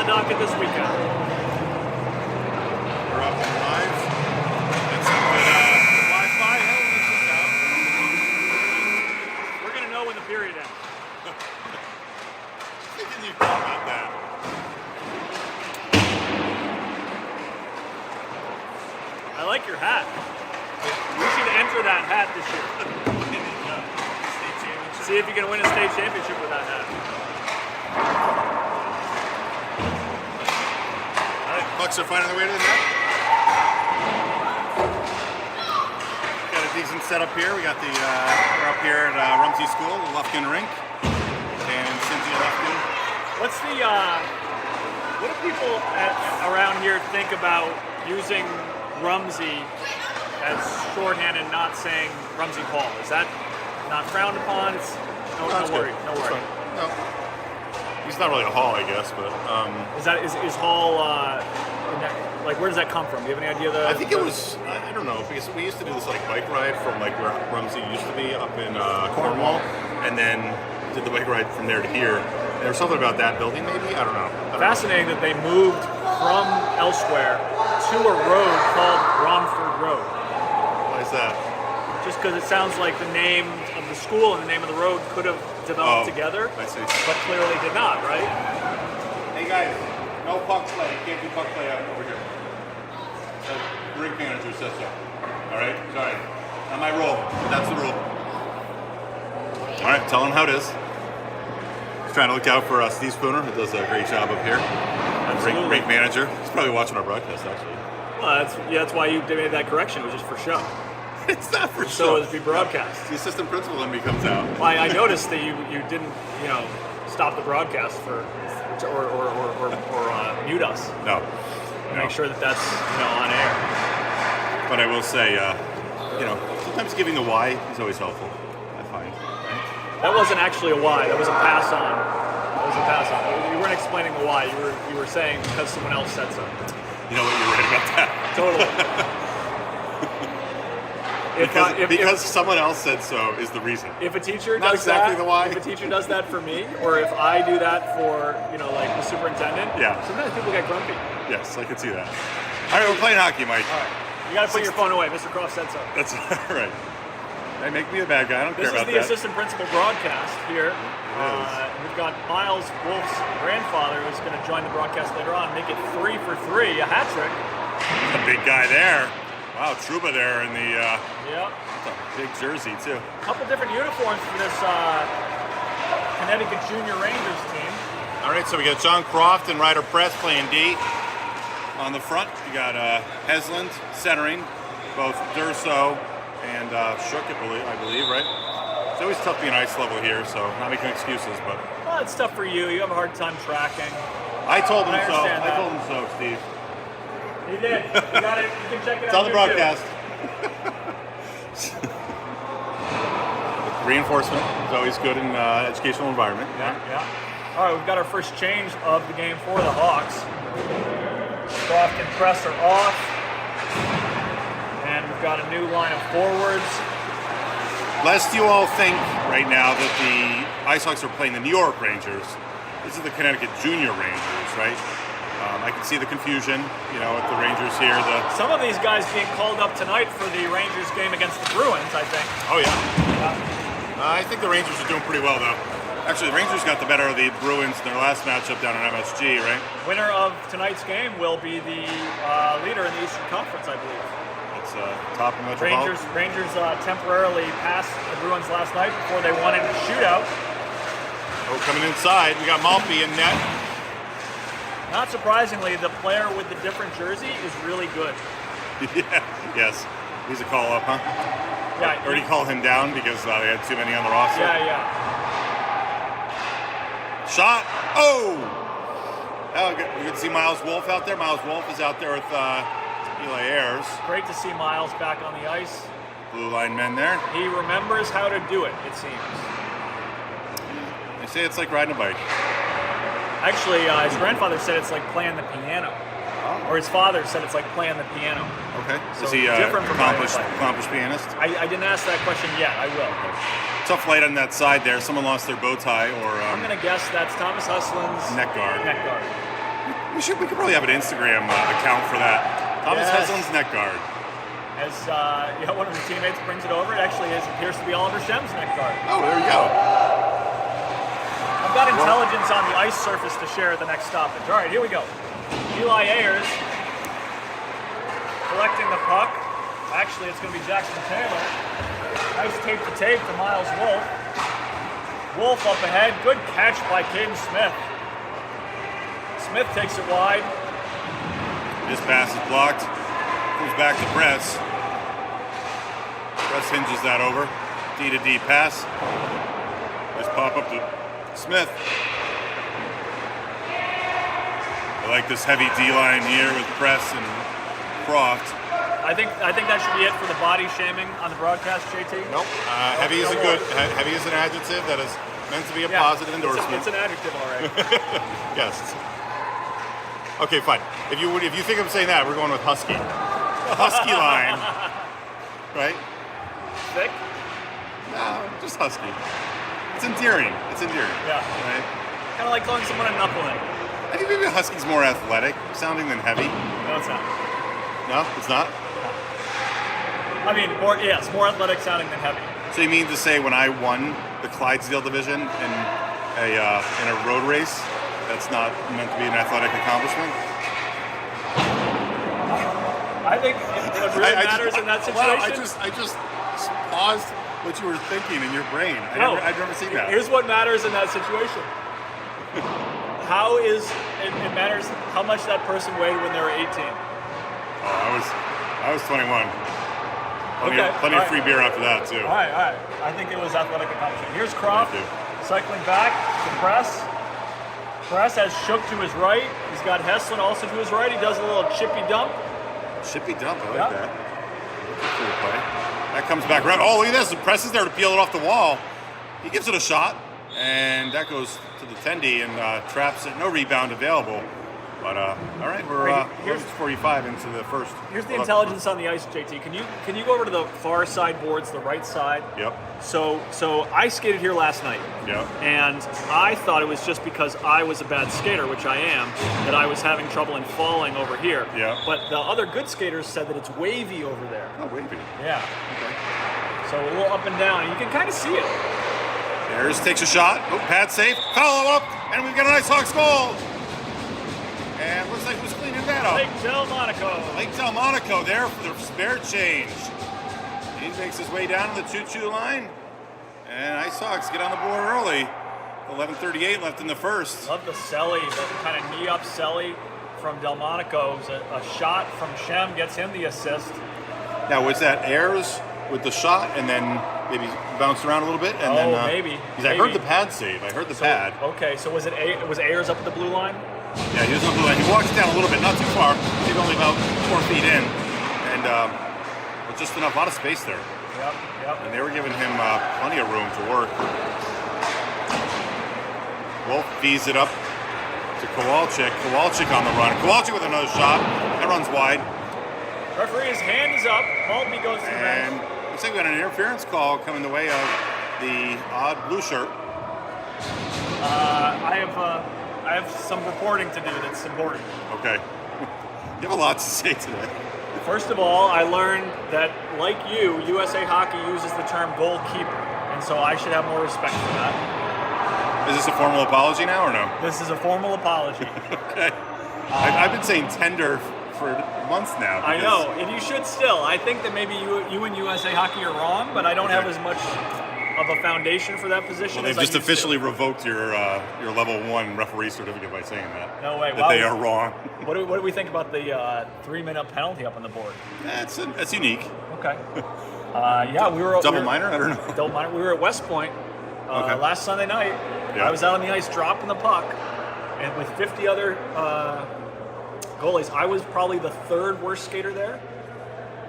docket this weekend? We're up and live. That's some good Wi-Fi. Hell, this is out. We're going to know when the period ends. Thinking you thought about that. I like your hat. We should enter that hat this year. State championship. See if you can win a state championship with that hat. All right, Bucks are finding their way to the net. Got a decent setup here. We got the we're up here at Rumsey School, Lufkin Rink, and Cynthia Lufkin. What's the, what do people around here think about using Rumsey as shorthand and not saying Rumsey Hall? Is that not frowned upon? It's no worry. No worry. No. He's not really a hall, I guess, but is Hall like where does that come from? Do you have any idea? I think it was I don't know, because we used to do this like bike ride from like where Rumsey used to be up in Cornwall, and then did the bike ride from there to here. There was something about that building, maybe? I don't know. Fascinating that they moved from elsewhere to a road called Romford Road. Why is that? Just because it sounds like the name of the school and the name of the road could have developed together, I see. but clearly did not, right? Hey guys, no puck play. You can't do puck play out over here. The rink manager says so. All right? Sorry. Not my rule. That's the rule. All right, tell him how it is. He's trying to look out for Steve Spooner, who does a great job up here. Rink manager. He's probably watching our broadcast, actually. Well, that's why you made that correction. It was just for show. It's not for So it was be broadcast. The assistant principal then comes out. Well, I noticed that you didn't stop the broadcast or mute us. No. Make sure that that's on air. But I will say, sometimes giving the why is always helpful, I find. Right? That wasn't actually a why. That was a pass on. You weren't explaining the why. You were saying because someone else said so. You know what? You're right about that. Totally. Because someone else said so is the reason. If a teacher Not does exactly that, the why. if a teacher does that for me, or if I do that for like the superintendent, yeah. Sometimes people get grumpy. Yes, I can see that. All right, we're playing hockey, Mike. All right, you got to put your phone away. Mr. Croft said so. That's all right. They make me a bad guy. I don't care about that. This is the assistant principal broadcast here. We've got Miles Wolf's grandfather who's going to join the broadcast later on, make it 3 for 3, a hat trick. A big guy there. Wow, Trouba there in the big jersey too. A couple different uniforms for this Connecticut Junior Rangers team. All right, so we got John Croft and Ryder Press playing D. On the front, you got Hesland centering, both Durso and Shook, I believe, right? It's always tough being ice level here, so not making excuses, but... Well, it's tough for you. You have a hard time tracking. I told him so. That. I told him so, Steve. He did. You got it. You can check it it's out on the broadcast. Reinforcement is always good in educational environment. Yeah. All right, we've got our first change of the game for the Hawks. Croft and Press are off. And we've got a new line of forwards. Lest you all think right now that the Icehawks are playing the New York Rangers, this is the Connecticut Junior Rangers, right? I can see the confusion, with the Rangers here. Some of these guys being called up tonight for the Rangers game against the Bruins, I think. Oh, yeah. I think the Rangers are doing pretty well, though. Actually, the Rangers got the better of the Bruins in their last matchup down in MSG, right? Winner of tonight's game will be the leader in the Eastern Conference, I believe. It's top of Metropolitan. Rangers temporarily passed the Bruins last night before they won in a shootout. Oh, coming inside, we got Maltby in net. Not surprisingly, the player with the different jersey is really good. Yeah, yes. He's a call-up, huh? Yeah. Or did he call him down because they had too many on the roster? Yeah. Shot! Oh, you can see Miles Wolf out there. Miles Wolf is out there with Eli Ayers. Great to see Miles back on the ice. Blue line men there. He remembers how to do it seems. They say it's like riding a bike. Actually, his grandfather said it's like playing the piano. Oh. Or his father said it's like playing the piano. Okay. So is he different from accomplished pianist? I didn't ask that question yet. I will. Okay. Tough light on that side there. Someone lost their bow tie or... I'm going to guess that's Thomas Huslin's neck guard. We could probably have an Instagram account for that. Thomas Yes. Heslin's neck guard. As one of his teammates brings it over, it actually appears to be Oliver Shem's neck guard. Oh, there you go. I've got intelligence on the ice surface to share at the next stoppage. All right, here we go. Eli Ayers collecting the puck. Actually, it's going to be Jackson Taylor. Nice tape to tape to Miles Wolf. Wolf up ahead. Good catch by Caden Smith. Smith takes it wide. This pass is blocked. Comes back to Press. Press hinges that over. D to D pass. Nice pop up to Smith. I like this heavy D line here with Press and Croft. I think that should be it for the body shaming on the broadcast, JT. Nope. Heavy is heavy is an adjective that is meant to be a positive endorsement. It's an adjective, all right. Yes. Okay, fine. If you think I'm saying that, we're going with husky. Husky line, right? Thick? No, just husky. It's endearing. Yeah. Right. Kind of like calling someone a knucklehead. I think maybe husky's more athletic sounding than heavy. No, it's not. No, it's not. I mean, more athletic sounding than heavy. So you mean to say when I won the Clydesdale division in a road race, that's not meant to be an athletic accomplishment? I think what really matters in that situation. Wow, I just paused what you were thinking in your brain. I'd never seen that. Here's what matters in that situation. It matters how much that person weighed when they were 18. Oh, I was 21. Plenty of free beer after that too. All right. I think it was athletic accomplishment. Here's Croft cycling back to Press. Press has Shook to his right. He's got Heslin also to his right. He does a little chippy dump. Chippy dump, I like that. Cool play. That comes back around. Oh, look at this. The Press is there to peel it off the wall. He gives it a shot, and that goes to the tendy and traps it. No rebound available. But all right, we're here's 45 into the first. Here's the intelligence on the ice, JT. Can you go over to the far side boards, the right side? Yep. So I skated here last night. Yep. And I thought it was just because I was a bad skater, which I am, that I was having trouble in falling over here. Yeah. But the other good skaters said that it's wavy over there. Oh, wavy. Yeah. Okay. So a little up and down. You can kind of see it. Ayers takes a shot. Oh, pad safe. Follow up, and we've got an Icehawks goal. And looks like who's cleaning that up? Lake Delmonico. Lake Delmonico there for the spare change. He makes his way down to the 2-2 line. And Icehawks get on the board early. 11:38 left in the first. Love the celly, the kind of knee-up celly from Delmonico. A shot from Shem gets him the assist. Now, was that Ayers with the shot and then maybe bounced around a little bit? And then, maybe. I heard the pad save. I heard the pad. Okay, so was Ayers up at the blue line? Yeah, he was on the line. He walks down a little bit, not too far. Maybe only about 4 feet in, and just enough, a lot of space there. Yep. And they were giving him plenty of room to work. Wolf feeds it up to Kowalczyk. Kowalczyk on the run. Kowalczyk with another shot. That runs wide. Referee's hand is up. Maltby goes to the bench. And looks like we got an interference call coming the way of the odd blue shirt. I have some reporting to do that's important. Okay. You have a lot to say today. First of all, I learned that, like you, USA Hockey uses the term goalkeeper, and so I should have more respect for that. Is this a formal apology now or no? This is a formal apology. Okay. I've been saying tender for months now. I know, and you should still. I think that maybe you and USA Hockey are wrong, but I don't have as much of a foundation for that position. Well, they've just officially revoked your level 1 referee certificate by saying that. No way. That they are wrong. What do we think about the 3-minute penalty up on the board? That's unique. Okay. We were double minor. I don't know. Double minor. We were at West Point last Sunday night. Yeah. I was out on the ice dropping the puck, and with 50 other goalies, I was probably the 3rd worst skater there.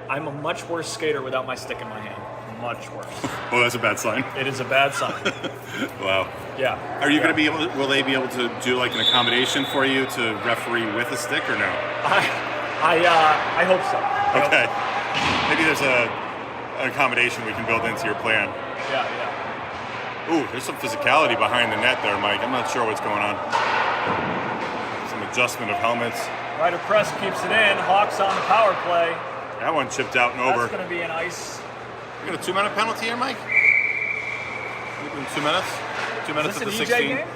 I'm a much worse skater without my stick in my hand. Much worse. Well, that's a bad sign. It is a bad sign. Wow. Yeah. Are you going to be able to, will they be able to do like an accommodation for you to referee with a stick or no? I hope so. Okay. Maybe there's an accommodation we can build into your plan. Yeah. Ooh, there's some physicality behind the net there, Mike. I'm not sure what's going on. Some adjustment of helmets. Ryder Press keeps it in. Hawks on the power play. That one chipped out and over. That's going to be an ice. We got a 2-minute penalty here, Mike? We've been 2 minutes? 2 minutes Is at the this an 16. EJ game?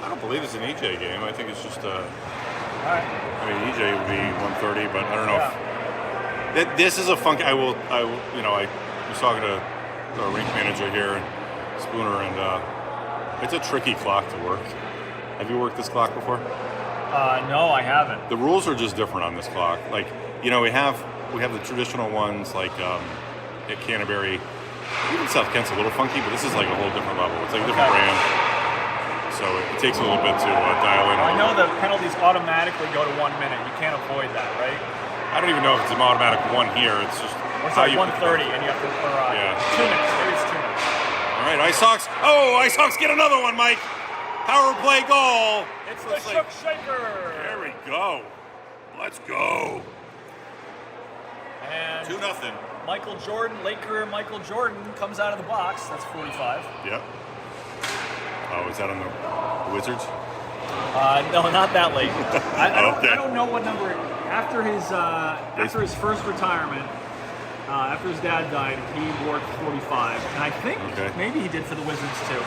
I don't believe it's an EJ game. I think it's just All right. I mean, EJ would be 130, but I don't know. Yeah. This is a funky. I was talking to our rink manager here, Spooner, and it's a tricky clock to work. Have you worked this clock before? No, I haven't. The rules are just different on this clock. Like, we have the traditional ones like at Canterbury. Even South Kent's a little funky, but this is like a whole different level. It's like a different brand. So it takes a little bit to dial in. I know the penalties automatically go to 1 minute. You can't avoid that, right? I don't even know if it's an automatic one here. It's just It's like 1:30, and you have to, 2 minutes. Maybe it's 2 minutes. All right, Icehawks. Oh, Icehawks get another one, Mike. Power play goal. It's the Shook Shaker. There we go. Let's go. And 2-0. Michael Jordan, late career Michael Jordan, comes out of the box. That's 45. Yep. Oh, is that on the Wizards? No, not that late. Okay. I don't know what number. After his first retirement, after his dad died, he wore 45, and I think maybe he did for the Wizards too.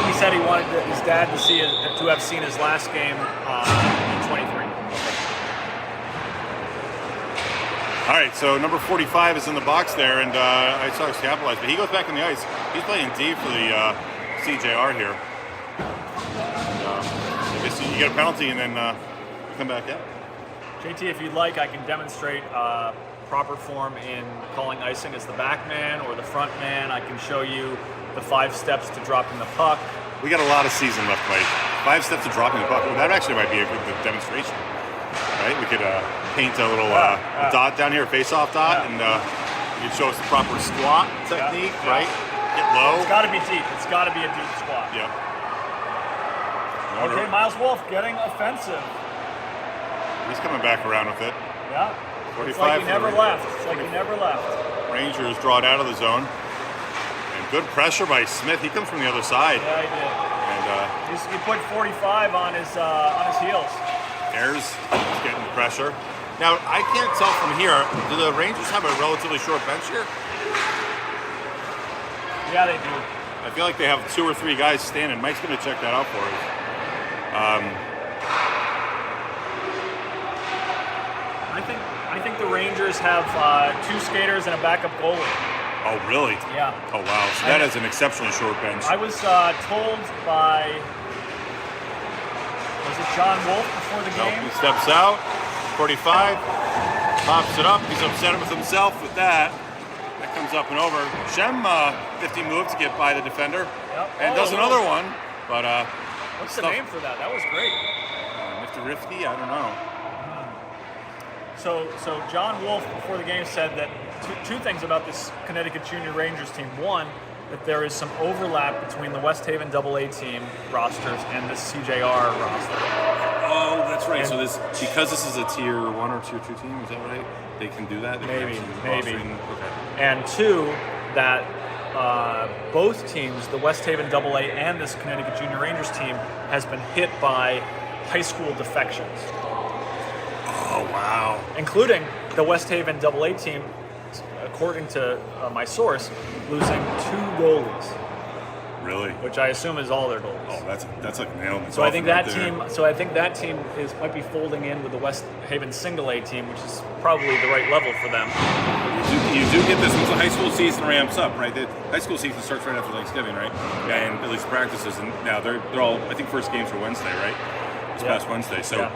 He said he wanted his dad to have seen his last game in 23. All right, so number 45 is in the box there, and Icehawks capitalized, but he goes back on the ice. He's playing D for the CJR here. I guess you get a penalty and then come back out. JT, if you'd like, I can demonstrate proper form in calling icing as the back man or the front man. I can show you the 5 steps to dropping the puck. We got a lot of season left, Mike. 5 steps to dropping the puck. Well, that actually might be a good demonstration, right? We could paint a little dot down here, a face-off dot, and you could show us the proper squat technique, right? Get low. It's got to be deep. It's got to be a deep squat. Yeah. Okay, Miles Wolf getting offensive. He's coming back around with it. Yeah. 45 It's like he never left. It's like he never left. Rangers draw it out of the zone. And good pressure by Smith. He comes from the other side. Yeah, he did. And he put 45 on his heels. Ayers is getting the pressure. Now, I can't tell from here, do the Rangers have a relatively short bench here? Yeah, they do. I feel like they have 2 or 3 guys standing. Mike's going to check that out for us. I think the Rangers have 2 skaters and a backup goalie. Oh, really? Yeah. Oh, wow. So that is an exceptionally short bench. I was told by, was it John Wolf before the game? He steps out, 45, pops it up. He's upset with himself with that. That comes up and over. Shem, 50 move to get by the defender. Yep. And does another one. But what's the name for that? That was great. Mr. Rifty? I don't know. So John Wolf before the game said that two things about this Connecticut Junior Rangers team. One, that there is some overlap between the West Haven AA team rosters and the CJR roster. Oh, that's right. So because this is a tier 1 or tier 2 team, is that right? They can do that? Maybe. Okay. And 2, that both teams, the West Haven AA and this Connecticut Junior Rangers team, has been hit by high school defections. Oh, wow. Including the West Haven AA team, according to my source, losing 2 goalies. Really? Which I assume is all their goalies. Oh, that's like nailed. So I think that team. So I think that team might be folding in with the West Haven Single A team, which is probably the right level for them. You do get this once the high school season ramps up, right? The high school season starts right after Thanksgiving, right? And at least practices, and now they're all. I think first games were Wednesday, right? This past Wednesday. So.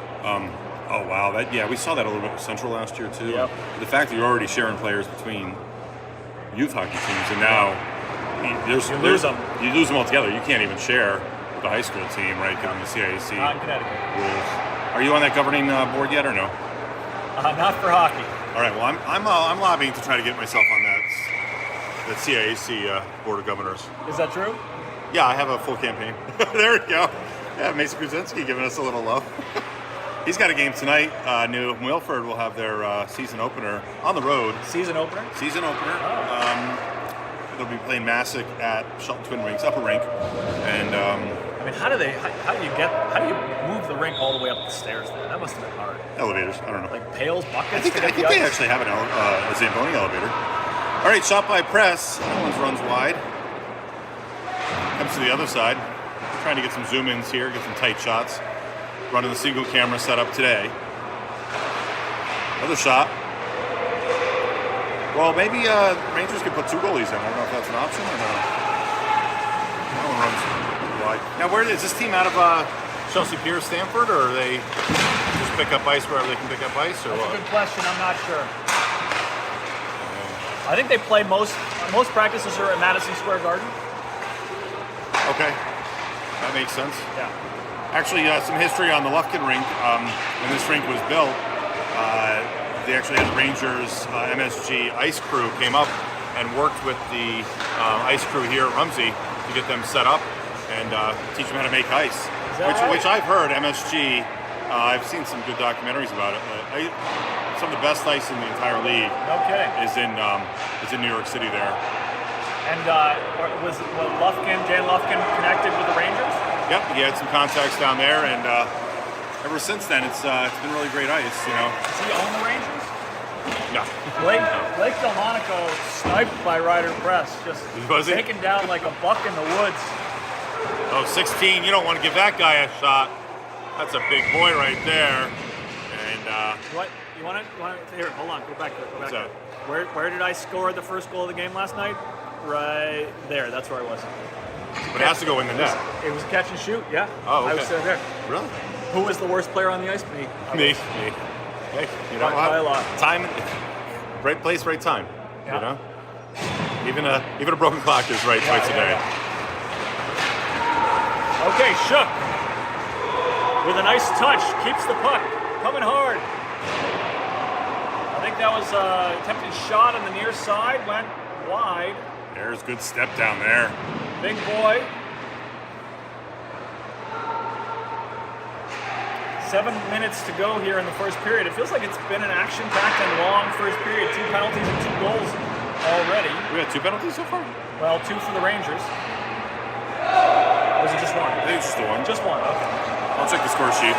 Oh wow, we saw that a little bit with Central last year too. Yep. The fact that you're already sharing players between youth hockey teams, and now you lose them altogether. You can't even share with the high school team, right? Given the CIAC Not in Connecticut. rules. Are you on that governing board yet, or no? Not for hockey. All right. Well, I'm lobbying to try to get myself on that CIAC board of governors. Is that true? Yeah, I have a full campaign. There we go. Yeah, Mason Krasinski giving us a little love. He's got a game tonight. New Milford will have their season opener on the road. Season opener? Season opener. Oh. They'll be playing Massac at Shelton Twin Rinks, upper rink. And I mean, how do you move the rink all the way up the stairs there? That must have been hard. Elevators. I don't know. Like pails, buckets. I think they actually have a Zamboni elevator. All right, shot by press. That one runs wide. Comes to the other side. Trying to get some zoom ins here, get some tight shots. Running the single camera setup today. Another shot. Well, maybe Rangers could put 2 goalies in. I don't know if that's an option or not. That one runs wide. Now, where is this team out of Chelsea Piers, Stanford, or are they just pick up ice wherever they can pick up ice, or That's what? a good question. I'm not sure. I think they play most practices are at Madison Square Garden. Okay, that makes sense. Yeah. Actually, some history on the Lufkin rink. When this rink was built, they actually had the Rangers MSG ice crew came up and worked with the ice crew here at Rumsey to get them set up and teach them how to make ice. Which I've heard MSG. I've seen some good documentaries about it. Some of the best ice in the entire league. No kidding. Is in New York City there. And was Jan Lufkin connected with the Rangers? Yep, he had some contacts down there, and ever since then, it's been really great ice. You know. Does he own the Rangers? No. Blake Delmonico sniped by Ryder Press, just taken down like a buck in the woods. Oh, 16, you don't want to give that guy a shot. That's a big boy right there. And You want to here? Hold on, go back there. What's that? Where did I score the first goal of the game last night? Right there. That's where I was. But it has to go in the net. It was catch and shoot. Yeah. Oh, okay. I was there. Really? Who was the worst player on the ice? Me. Me. Hey, you know by a lot. Time, right place, right time. Yeah. You know, even a broken clock is right twice a day. Okay, Shook with a nice touch keeps the puck coming hard. I think that was an attempted shot on the near side, went wide. There's a good step down there. Big boy. 7 minutes to go here in the first period. It feels like it's been an action-packed and long first period. 2 penalties and 2 goals already. We got 2 penalties so far? Well, 2 for the Rangers. Or was it just 1? I think it's just the one. Just 1, okay. I'll check the score sheet.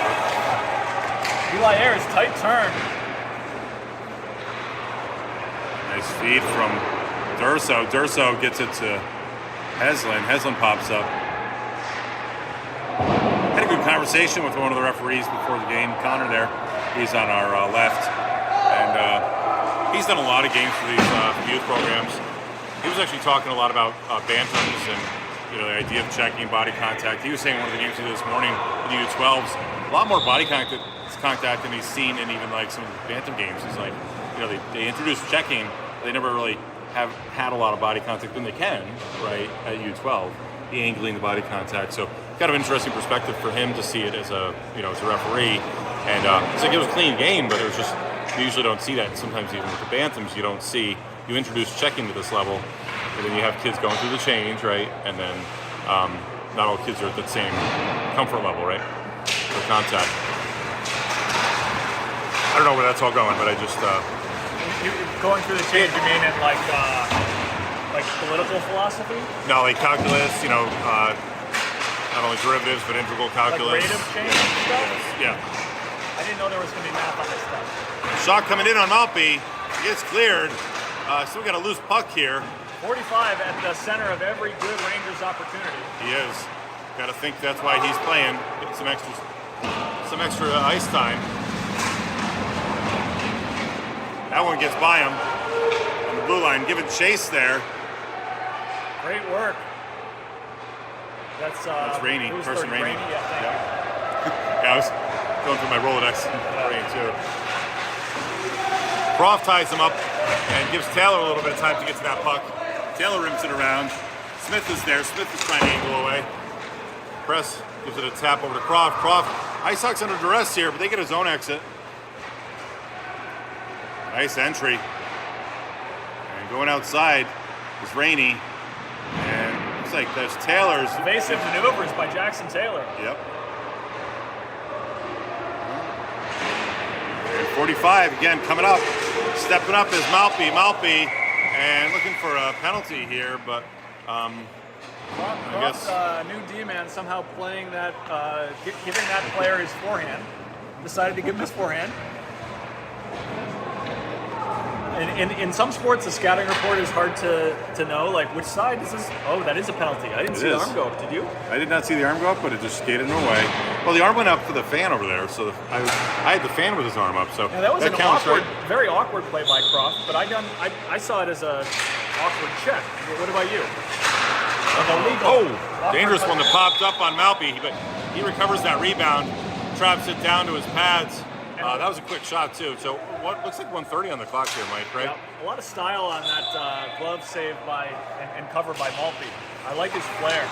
Eli Ayres, tight turn. Nice feed from Durso. Durso gets it to Heslin. Heslin pops up. Had a good conversation with one of the referees before the game. Connor there. He's on our left. And he's done a lot of games for these youth programs. He was actually talking a lot about bantams and the idea of checking body contact. He was saying one of the games he did this morning with the U12s, a lot more body contact than he's seen in even like some of the bantam games. He's like, they introduced checking. They never really have had a lot of body contact when they can, right, at U12, the angling, the body contact. So kind of interesting perspective for him to see it as a referee. And it's like it was a clean game, but it was just, you usually don't see that. Sometimes even with the bantams, you introduce checking to this level, and then you have kids going through the change, right? And then not all kids are at the same comfort level, right, for contact. I don't know where that's all going, but I just... Going through the change, you mean in like political philosophy? No, like calculus, not only derivatives, but integral calculus. Like rate of change and stuff? Yeah. I didn't know there was going to be math on this stuff. Shot coming in on Maltby. He gets cleared. Still got a loose puck here. 45 at the center of every good Rangers opportunity. He is. Got to think that's why he's playing. Get some extra ice time. That one gets by him on the blue line, giving chase there. Great work. That's Rainey. Person Rainey. Yeah, thank you. Yeah, I was going through my Rolodex. Rainey too. Croft ties him up and gives Taylor a little bit of time to get to that puck. Taylor rims it around. Smith is there. Smith is trying to angle away. Press gives it a tap over to Croft. Croft, Icehawks under duress here, but they get his own exit. Nice entry. And going outside is Rainey. And looks like there's Taylor's. Evasive maneuvers by Jackson Taylor. Yep. And 45 again coming up. Stepping up is Maltby. And looking for a penalty here, but I guess. New D-man somehow playing that, giving that player his forehand. Decided to give him his forehand. In some sports, the scouting report is hard to know, like which side is this? Oh, that is a penalty. I didn't see the arm go up. Did you? I did not see the arm go up, but it just skated in the way. Well, the arm went up for the fan over there, so I had the fan with his arm up. So yeah, that was an counts, awkward, right? very awkward play by Croft. But I saw it as a awkward check. What about you? Dangerous one that popped up on Malpe, but he recovers that rebound, traps it down to his pads. That was a quick shot too. So what looks like 1:30 on the clock here, Mike, right? Yeah, a lot of style on that glove save by and cover by Malpe. I like his flair.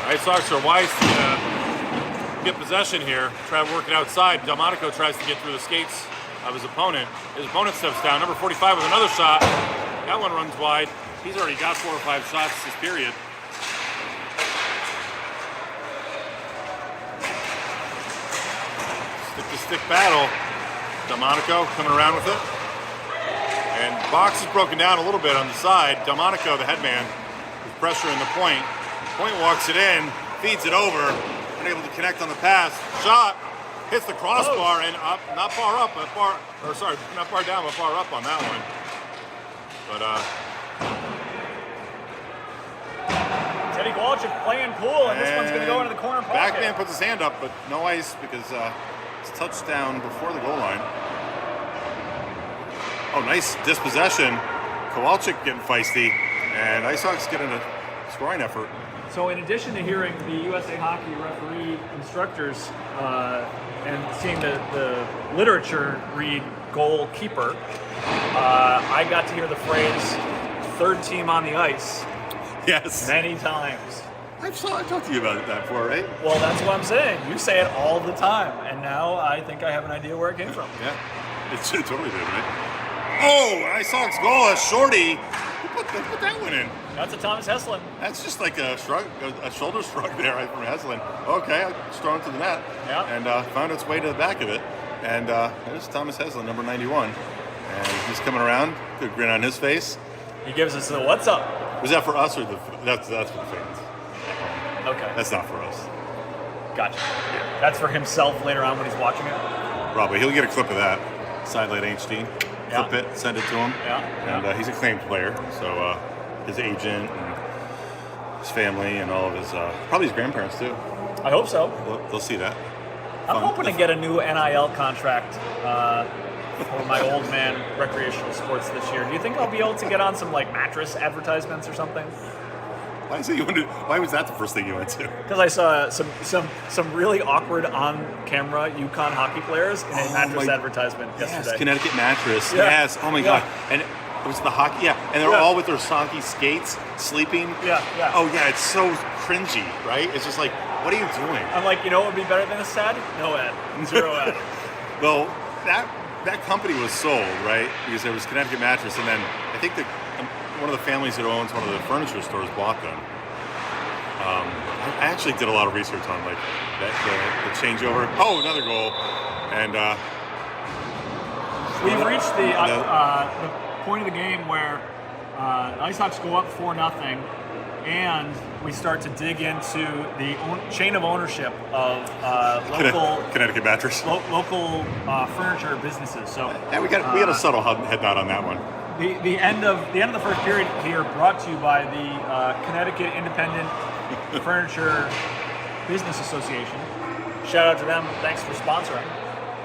Icehawks are wise to get possession here. Try to work it outside. Delmonico tries to get through the skates of his opponent. His opponent steps down. Number 45 with another shot. That one runs wide. He's already got 4 or 5 shots this period. Stick battle. Delmonico coming around with it. And box is broken down a little bit on the side. Delmonico, the headman, is pressuring the point. Point walks it in, feeds it over, unable to connect on the pass. Shot, hits the crossbar and up, not far up, but not far down, but far up on that one. But Teddy Kowalczyk playing pool, and this one's going to go into the corner pocket. Backman puts his hand up, but no ice because it's a touchdown before the goal line. Oh, nice dispossession. Kowalczyk getting feisty, and Icehawks getting a scoring effort. So in addition to hearing the USA Hockey referee instructors and seeing the literature read goalkeeper, I got to hear the phrase third team on the ice Yes. many times. I talked to you about that before, right? Well, that's what I'm saying. You say it all the time, and now I think I have an idea where it came from. Yeah, it totally did, right? Oh, Icehawks goal, a shorty. Who put that one in? That's a Thomas Heslin. That's just like a shrug, a shoulder shrug there right from Heslin. Okay, I just thrown it to the net. Yeah. And found its way to the back of it. And there's Thomas Heslin, number 91. And he's coming around, good grin on his face. He gives us the what's up. Was that for us or that's for the fans? Okay. That's not for us. Gotcha. That's for himself later on when he's watching it. Probably. He'll get a clip of that. Sidelight HD. Yeah. Clip it, send it to him. Yeah. And he's a claimed player, so his agent and his family and all of his, probably his grandparents too. I hope so. They'll see that. I'm hoping to get a new NIL contract for my old man recreational sports this year. Do you think I'll be able to get on some like mattress advertisements or something? Why was that the first thing you went to? Because I saw some really awkward on-camera UConn hockey players in a mattress advertisement yesterday. Yes, Connecticut mattress. Yeah. Yes. Oh my God. And it was the hockey. Yeah. And they're all with their soggy skates, sleeping. Yeah. Oh yeah, it's so cringy, right? It's just like, what are you doing? I'm like, you know what would be better than this ad? No ad. Zero ad. Well, that company was sold, right? Because there was Connecticut Mattress, and then I think that one of the families that owns one of the furniture stores bought them. I actually did a lot of research on like the changeover. Oh, another goal, and we've reached the point of the game where Icehawks go up 4-0, and we start to dig into the chain of ownership of local Connecticut Mattress, local furniture businesses. So yeah, we got a subtle head nod on that one. The end of the first period here brought to you by the Connecticut Independent Furniture Business Association. Shout out to them. Thanks for sponsoring.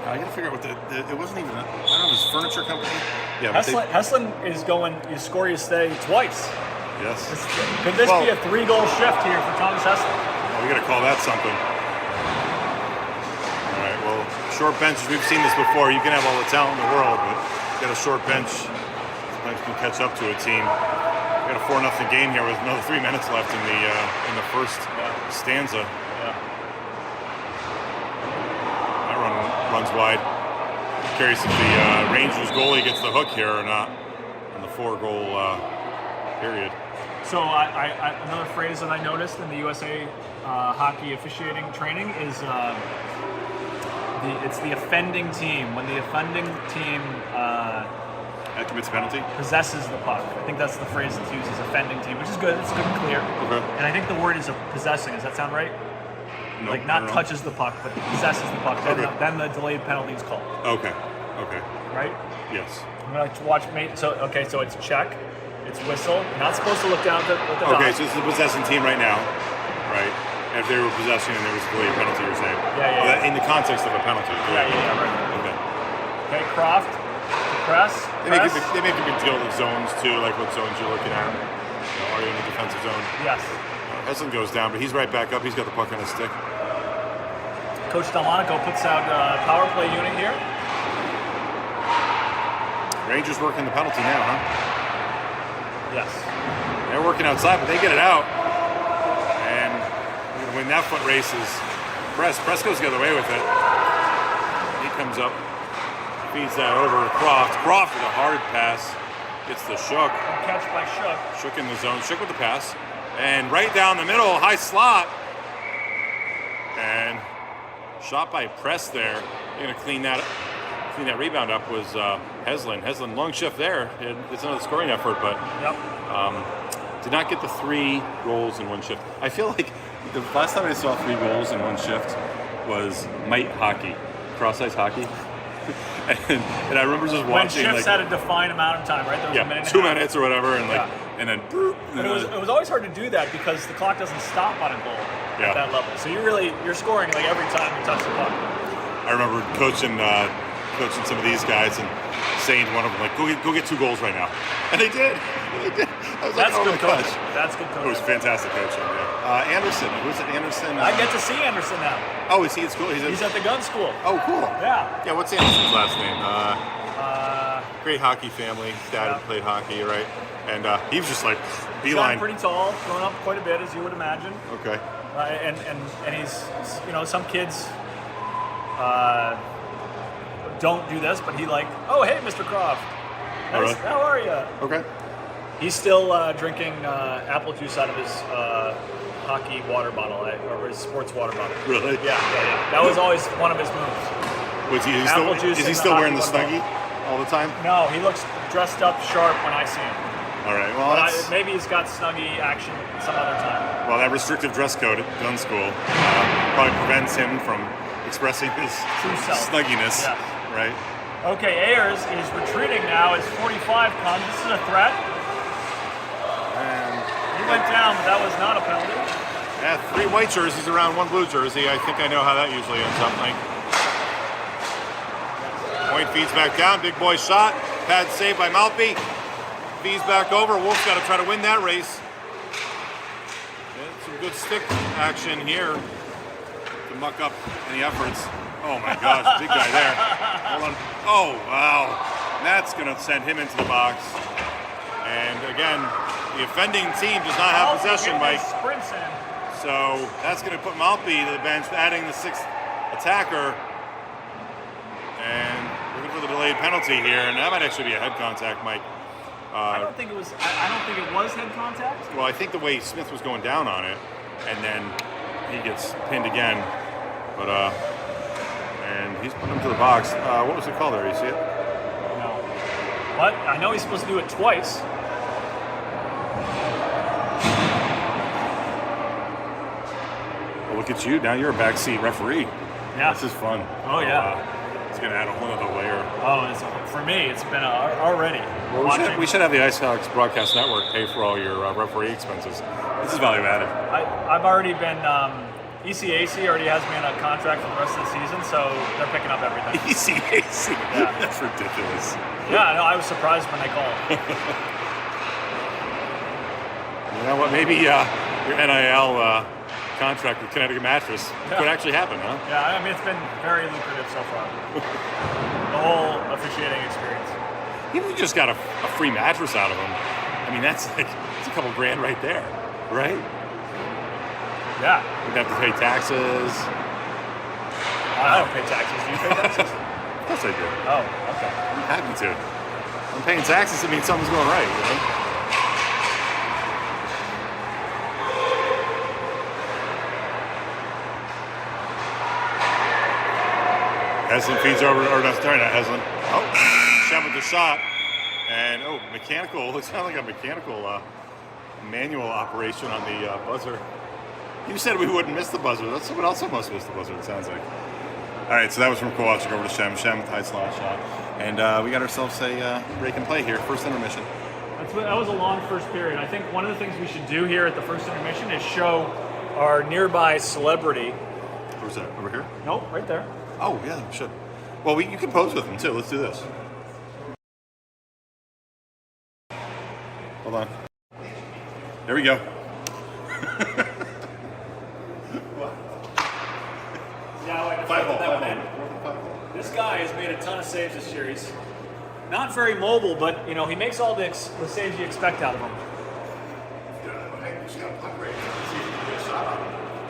I gotta figure out what it wasn't even. I don't know, his furniture company. Yeah, Heslin is going. You score, you stay twice. Yes. Could this be a 3-goal shift here for Thomas Heslin? Well, we gotta call that something. All right. Well, short benches. We've seen this before. You can have all the talent in the world, but you got a short bench. Sometimes can catch up to a team. We got a 4-0 game here with another 3 minutes left in the first stanza. Yeah. That runs wide. Curious if the Rangers goalie gets the hook here or not in the 4-goal period. So I another phrase that I noticed in the USA hockey officiating training is it's the offending team. When the offending team That commits a penalty? Possesses the puck. I think that's the phrase that's used as offending team, which is good. It's good and clear. Okay. And I think the word is possessing. Does that sound right? Nope, Like not touches the puck, but possesses the puck. Then the delayed penalty is called. Okay. Right? Yes. I'm gonna watch mate. So it's check, it's whistle. You're not supposed to look down at the dot. Okay, so it's the possessing team right now, right? And if they were possessing and there was a delayed penalty, you're saying? Yeah. In the context of a penalty. Yeah, right. Okay. Okay, Croft, press. They make a big deal of zones too, like what zones you're looking at. Are you in the defensive zone? Yes. Heslin goes down, but he's right back up. He's got the puck on his stick. Coach Delmonico puts out a power play unit here. Rangers working the penalty now, huh? Yes. They're working outside, but they get it out. And we're gonna win that foot race is Press goes the other way with it. He comes up, feeds that over to Croft. Croft with a hard pass. Gets the Shook. Catch by Shook. Shook in the zone. Shook with the pass. And right down the middle, high slot. And shot by Press there. They're going to clean that rebound up was Heslin. Heslin, long shift there. It's another scoring effort, but did not get the 3 goals in one shift. I feel like the last time I saw 3 goals in one shift was Mite hockey, cross-ice hockey. And I remember just watching. When shifts had a defined amount of time, right? There was a minute 2 minutes or whatever, and and then. But it was always hard to do that because the clock doesn't stop on a goal at that level. So you're scoring like every time you touch the puck. I remember coaching some of these guys and saying to one of them, like, go get 2 goals right now, and they did. I was That's like, oh good my gosh. coaching. That's good coaching. It was fantastic coaching. Yeah. Anderson, who's it? Anderson. I get to see Anderson now. Oh, is he at school? He's at the gun school. Oh, cool. Yeah. Yeah. What's Anderson's last name? Great hockey family. Dad played hockey, right? And he was just like beeline. He's pretty tall, grown up quite a bit, as you would imagine. Okay. And he's, some kids don't do this, but he oh, hey, Mr. Croft. Nice. How are you? Okay. He's still drinking apple juice out of his hockey water bottle, or his sports water bottle. Really? Yeah. That was always one of his moves. Is he still wearing the Snuggie all the time? No, he looks dressed up sharp when I see him. All right. Well, maybe he's got Snuggie action some other time. Well, that restrictive dress code at gun school probably prevents him from expressing his true self. Snugginess. Yes. Right. Okay, Ayers is retreating now as 45 comes. This is a threat. And he went down, but that was not a penalty. Yeah, 3 white jerseys around 1 blue jersey. I think I know how that usually ends up. Point feeds back down. Big boy shot. Pad save by Maltby. Feeds back over. Wolf's got to try to win that race. Some good stick action here to muck up any efforts. Oh my gosh, big guy there. Hold on. Oh, wow. That's going to send him into the box. And again, the offending team does not have possession, Mike. Sprints in. So that's going to put Maltby to the bench, adding the 6th attacker. And looking for the delayed penalty here. And that might actually be a head contact, Mike. I don't think it was head contact. Well, I think the way Smith was going down on it, and then he gets pinned again. But and he's put him to the box. What was the call there? You see it? No. What? I know he's supposed to do it twice. Well, look at you. Now you're a backseat referee. Yeah. This is fun. Oh, yeah. It's going to add a whole other layer. Oh, for me, it's been already. Well, we should have the Icehawks Broadcast Network pay for all your referee expenses. This is value added. I've already been... ECAC already has me on a contract for the rest of the season, so they're picking up everything. ECAC? Yeah. That's ridiculous. Yeah, no, I was surprised when they called. You know what? Maybe your NIL contract with Connecticut Mattress could actually happen, huh? Yeah, I mean, it's been very lucrative so far. The whole officiating experience. Even if you just got a free mattress out of them, I mean, it's a couple grand right there, right? Yeah. We'd have to pay taxes. I don't pay taxes. Do you pay taxes? Of course I do. Oh, okay. I'm happy to. I'm paying taxes, it means something's going right, you know? Heslin feeds over, or no, sorry, not Heslin. Oh, Shem with the shot. And oh, mechanical. Looks kind of like a mechanical manual operation on the buzzer. You said we wouldn't miss the buzzer. That's someone else almost missed the buzzer. It sounds like. All right, so that was from Kowalczyk over to Shem. Shem with high slot shot, and we got ourselves a break and play here. First intermission. That was a long first period. I think one of the things we should do here at the first intermission is show our nearby celebrity. Where's that? Over here? Nope, right there. Oh yeah, we should. Well, you can pose with him too. Let's do this. Hold on. There we go. Yeah, Five hole. This guy has made a ton of saves this year. He's not very mobile, but you know he makes all the saves you expect out of him.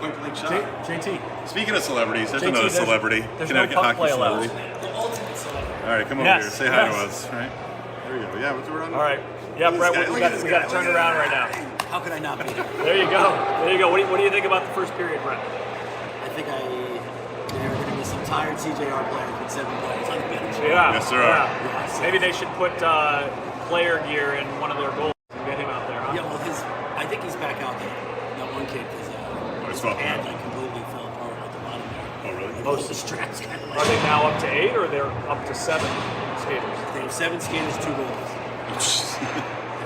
Point blank shot. JT. Speaking of celebrities, there's JT, another celebrity. There's no Connecticut puck hockey play allowed. celebrity. The ultimate celebrity. All right, come over here. Say hi to us. All right. There you go. Yeah, what's around? All right. Yeah, Brett, we got to turn around right now. How could I not be there? There you go. There you go. What do you think about the first period, Brett? I think there are going to be some tired CJR players with 7 players on the bench. Yeah. Yes, there are. Yeah. Maybe they should put player gear in one of their goals and get him out there, huh? Yeah, well, I think he's back out there. That one kid, his hand like completely fell apart at the bottom there. Oh, really? Most of the straps kind of Are they now up to 8 or they're up to 7 skaters? They have 7 skaters, 2 goals.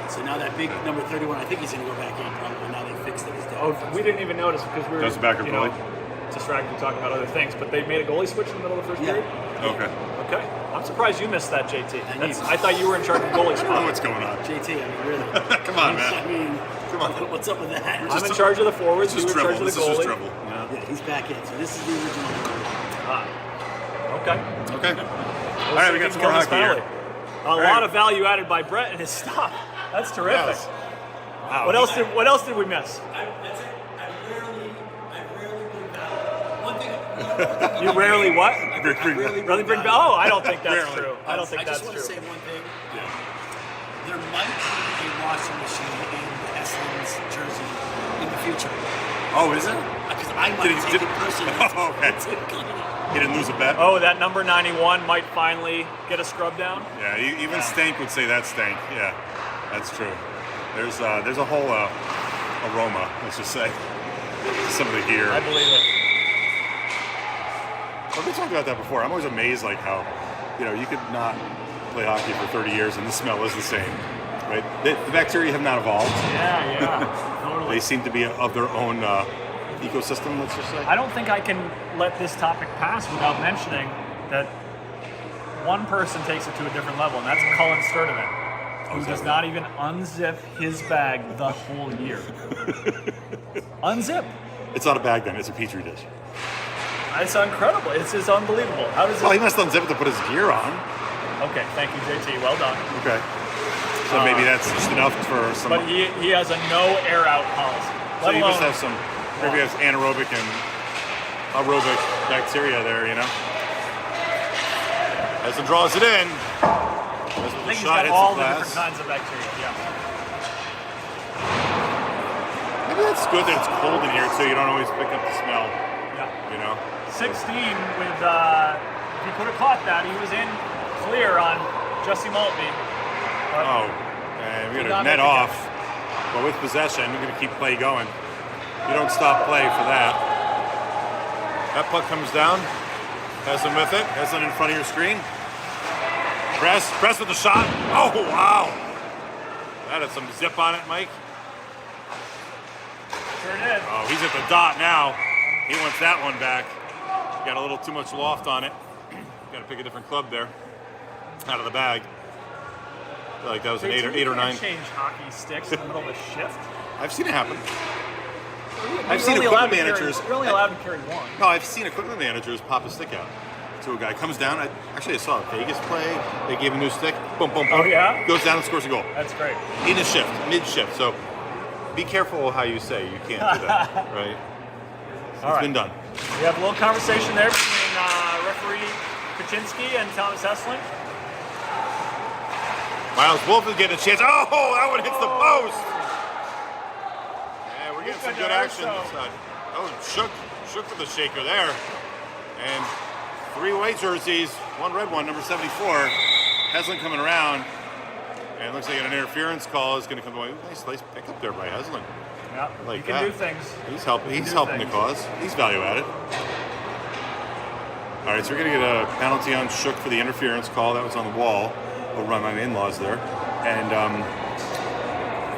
So now that big number 31, I think he's going to go back in probably. Now they fixed it. Oh, we didn't even notice because we were That's the backup goalie? distracted talking about other things. But they made a goalie switch in the middle of the first period? Okay. Okay. I'm surprised you missed that, JT. I thought you were in charge of goalie I don't know spot. what's going on. JT, I mean, really. Come on, man. I mean, Come on. what's up with that? I'm in charge of the forwards. You This is were in charge dribble. of the This is just goalie. dribble. Yeah. Yeah, he's back in. So this is the original. Okay. Okay. All right, we got some more hockey here. A lot of value added by Brett and his stuff. That's terrific. Yes. Wow. What else did we miss? That's it. I rarely bring value. One thing. You rarely what? Really Bring Oh, I don't think that's Rarely. true. I don't think that's I just want true. to say one thing. There might be a washing machine in Eslin's jersey in the future. Oh, is it? Because I might take it personally. Oh, okay. He didn't lose a bet? Oh, that number 91 might finally get a scrub down. Yeah, even Stank would say that Stank. Yeah, that's true. There's a whole aroma, let's just say, to some of the gear. I believe it. Well, we talked about that before. I'm always amazed, like how, you could not play hockey for 30 years and the smell is the same, right? The bacteria have not evolved. Yeah, totally. They seem to be of their own ecosystem, let's just say. I don't think I can let this topic pass without mentioning that one person takes it to a different level, and that's Cullen Sturdivant, who does not even unzip his bag the whole year. Unzip. It's not a bag then, it's a petri dish. It's incredible. It's unbelievable. How does Well, he it? must unzip it to put his gear on. Okay, thank you, JT. Well done. Okay. So maybe that's just enough for some. But he has a no air out policy. So you must have some, maybe has anaerobic and aerobic bacteria there, As it draws it in, as I the think he's shot got hits all the the glass. different kinds of bacteria. Yeah. Maybe that's good that it's cold in here, so you don't always pick up the smell. Yeah. 16 with. If he could have caught that, he was in clear on Jesse Maltby. Oh, and we're Did gonna not net make the off, but with possession, we're gonna keep play going. You don't stop play for that. That puck comes down. Heslin with it. Heslin in front of your screen. Press with the shot. Oh wow! That had some zip on it, Mike. Sure did. Oh, he's at the dot now. He wants that one back. Got a little too much loft on it. Got to pick a different club there. Out of the bag. I feel like that was an 8 or 9. Change hockey sticks in the middle of a shift. I've seen it happen. I've seen equipment managers. You're only allowed to carry one. No, I've seen equipment managers pop a stick out to a guy. Comes down. I saw a Vegas play. They gave him a new stick. Boom, boom, boom. Oh, yeah? Goes down and scores a goal. That's great. In a shift, mid-shift. So be careful how you say. You can't do that, right? It's been done. We have a little conversation there between referee Kaczynski and Thomas Heslin. Miles Wolf is getting a chance. Oh, that one hits the post. Yeah, we're getting some good action this side. Oh, shook with the shaker there. And 3 white jerseys, 1 red one, number 74. Heslin coming around. And it looks like an interference call is going to come away. Nice pick up there by Heslin. Yeah, Like he can that. do things. He's helping. He's do helping things. the cause. He's value added. All right, so we're going to get a penalty on Shook for the interference call that was on the wall. I'll run my in-laws there, and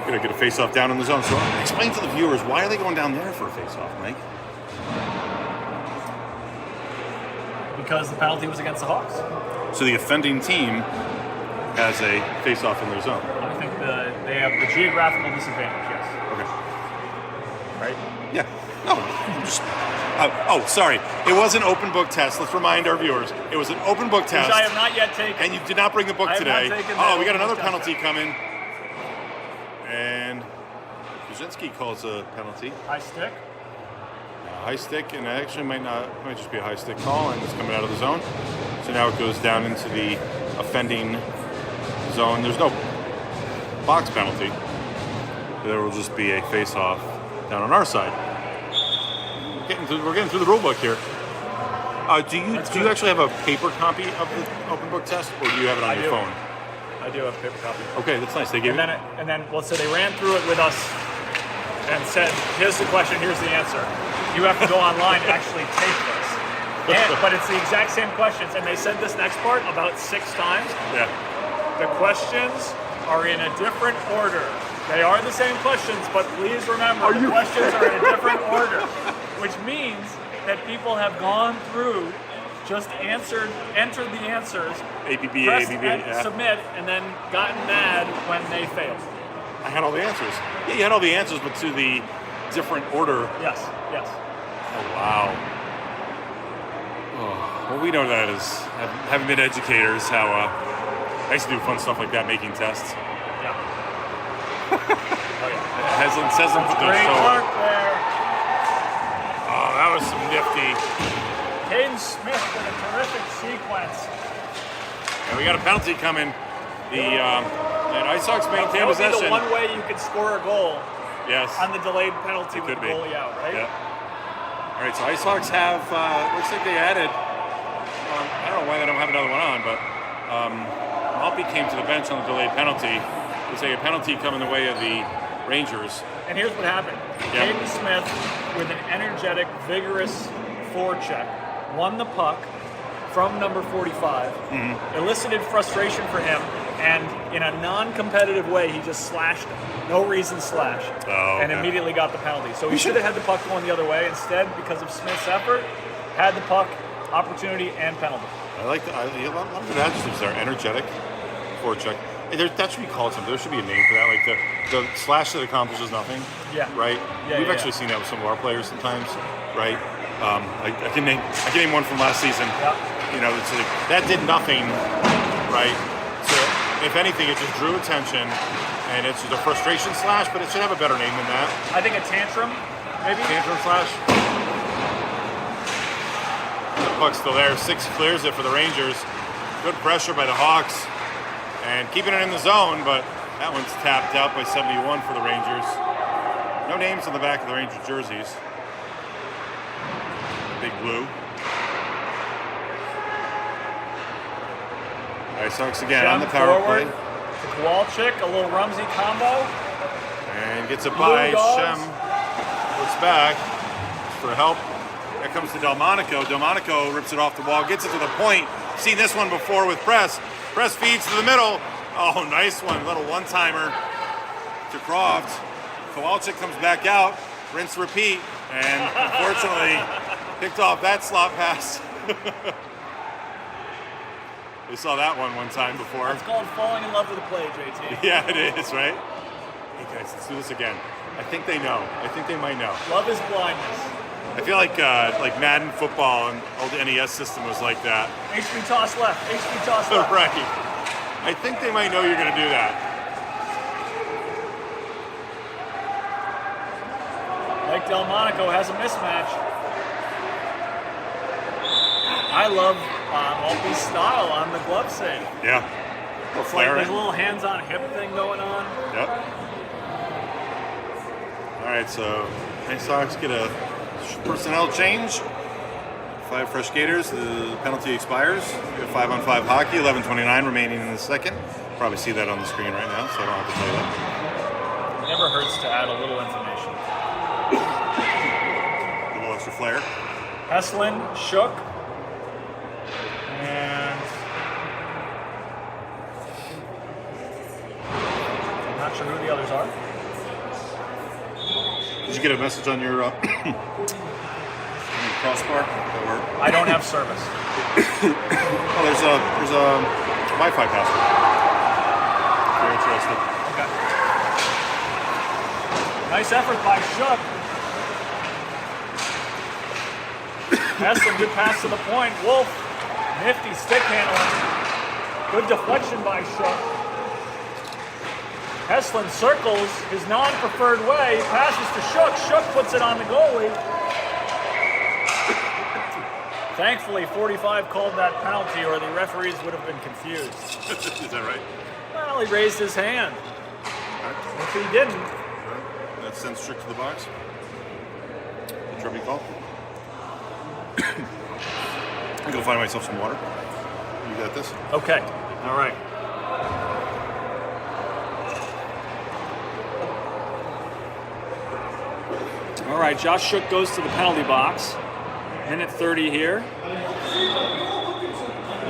going to get a face-off down in the zone. So explain to the viewers, why are they going down there for a face-off, Mike? Because the penalty was against the Hawks. So the offending team has a face-off in their zone. I think they have the geographical disadvantage, yes. Okay. Right? Yeah. No, I'm just. Oh, sorry. It was an open book test. Let's remind our viewers. It was an open book test. Which I have not yet taken. And you did not bring the book I have today. not taken Oh, the we got open another book penalty test. coming. And Kuzinski calls a penalty. High stick. High stick, and it actually might just be a high stick call, and it's coming out of the zone. So now it goes down into the offending zone. There's no box penalty. There will just be a face-off down on our side. We're getting through the rule book here. Do you actually have a paper copy of the open book test, or do you have it on your phone? I do have a paper copy. Okay, that's nice. They gave So they ran through it with us and said, "Here's the question. Here's the answer. You have to go online and actually take this." But it's the exact same questions, and they said this next part about 6 times. Yeah. The questions are in a different order. They are the same questions, but please remember the questions are in a different order, which means that people have gone through, just entered the answers, ABB, pressed ABB, and yeah. submit, and then gotten mad when they failed. I had all the answers. Yeah, you had all the answers, but to the different order. Yes. Oh, wow. Oh, well, we know that as having been educators, how I used to do fun stuff like that, making tests. Yeah. Oh yeah. Heslin says them, but they're Great so. work there. Oh, that was some nifty. Caden Smith with a terrific sequence. And we got a penalty coming. And Icehawks maintain That would be possession. the one way you could score a goal Yes. on the delayed penalty It with could the be. goalie out, right? Yeah. All right, so Icehawks have, looks like they added, I don't know why they don't have another one on, but Maltby came to the bench on the delayed penalty. Looks like a penalty coming the way of the Rangers. And here's what happened. Yeah. Caden Smith, with an energetic, vigorous forecheck, won the puck from number 45, elicited frustration for him, and in a non-competitive way, he just slashed him. No reason slash. And immediately got the penalty. So he should have had the puck going the other way. Instead, because of Smith's effort, had the puck, opportunity, and penalty. I like a lot of good adjectives there. Energetic, forecheck. Hey, that should be called something. There should be a name for that. Like the slash that accomplishes nothing. Yeah. Right. Yeah, We've actually seen that with some of our players sometimes. Right. I can name one from last season. Yeah. You know, it's like, that did nothing. Right. So if anything, it just drew attention, and it's just a frustration slash. But it should have a better name than that. I think a tantrum, maybe? Tantrum slash. The puck's still there. 6 clears it for the Rangers. Good pressure by the Hawks. And keeping it in the zone, but that one's tapped out by 71 for the Rangers. No names on the back of the Ranger jerseys. Big blue. Icehawks again on the power play. To Kowalczyk, a little Rumsey combo. And gets it by Blue Shem. Looks back for help. There comes to Delmonico. Delmonico rips it off the wall, gets it to the point. Seen this one before with Press. Press feeds to the middle. Oh, nice one. Little one-timer to Croft. Kowalczyk comes back out. Rinse, repeat. And unfortunately, picked off that slot pass. We saw that one time before. It's called falling in love with the play, JT. Yeah, it is, right? Hey guys, let's do this again. I think they know. I think they might know. Love is blindness. I feel like Madden football and old NES system was like that. HB toss left. HB toss left. Right. I think they might know you're going to do that. Mike Delmonico has a mismatch. I love Maltby's style on the glove save. Yeah. Or It's like flaring. there's a little hands-on hip thing going on. Yep. All right, so Icehawks get a personnel change. 5 fresh skaters. The penalty expires. We have 5-on-5 hockey. 11:29 remaining in the second. Probably see that on the screen right now, so I don't have to tell you that. It never hurts to add a little information. A little extra flair. Heslin, Shook, and I'm not sure who the others are. Did you get a message on your, on your crossbar? I don't have service. Oh, there's a Wi-Fi password. If you're interested. Okay. Nice effort by Shook. Heslin, good pass to the point. Wolf, nifty stick handling. Good deflection by Shook. Heslin circles his non-preferred way, passes to Shook. Shook puts it on the goalie. Thankfully, 45 called that penalty, or the referees would have been confused. Is that right? Well, he raised his hand. If he didn't, That's sent straight to the box. The tribute call. I'm gonna find myself some water. You got this? okay, all right. All right, Josh Shook goes to the penalty box. Minute 30 here.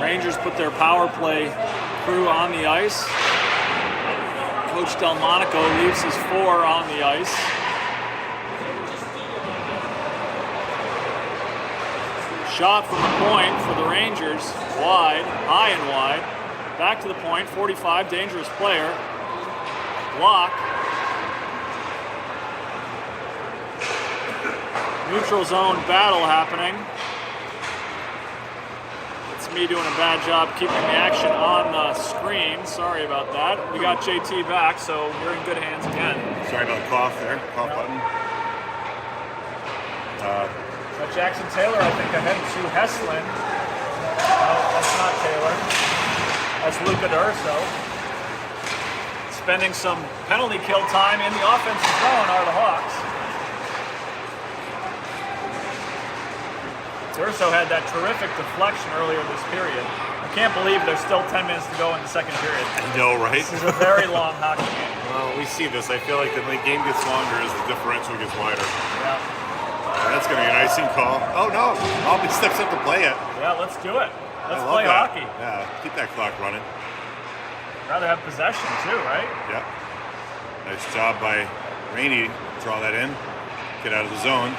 Rangers put their power play crew on the ice. Coach Delmonico leaves his 4 on the ice. Shot from the point for the Rangers, wide, high and wide. Back to the point, 45, dangerous player. Block. Neutral zone battle happening. It's me doing a bad job keeping the action on the screen. Sorry about that. We got JT back, so we're in good hands again. Sorry about the cough there. Cough button. So Jackson Taylor, I think, ahead to Heslin. No, that's not Taylor. That's Luca D'Urso. Spending some penalty kill time in the offensive zone are the Hawks. D'Urso had that terrific deflection earlier this period. I can't believe there's still 10 minutes to go in the second period. I know, right? This is a very long hockey game. Well, we see this. I feel like the game gets longer as the differential gets wider. Yeah. That's going to be an icing call. Oh, no. Albany steps up to play it. Yeah, let's do it. Let's I love play that. hockey. Yeah, keep that clock running. Rather have possession too, right? Yep. Nice job by Rainey. Draw that in. Get out of the zone.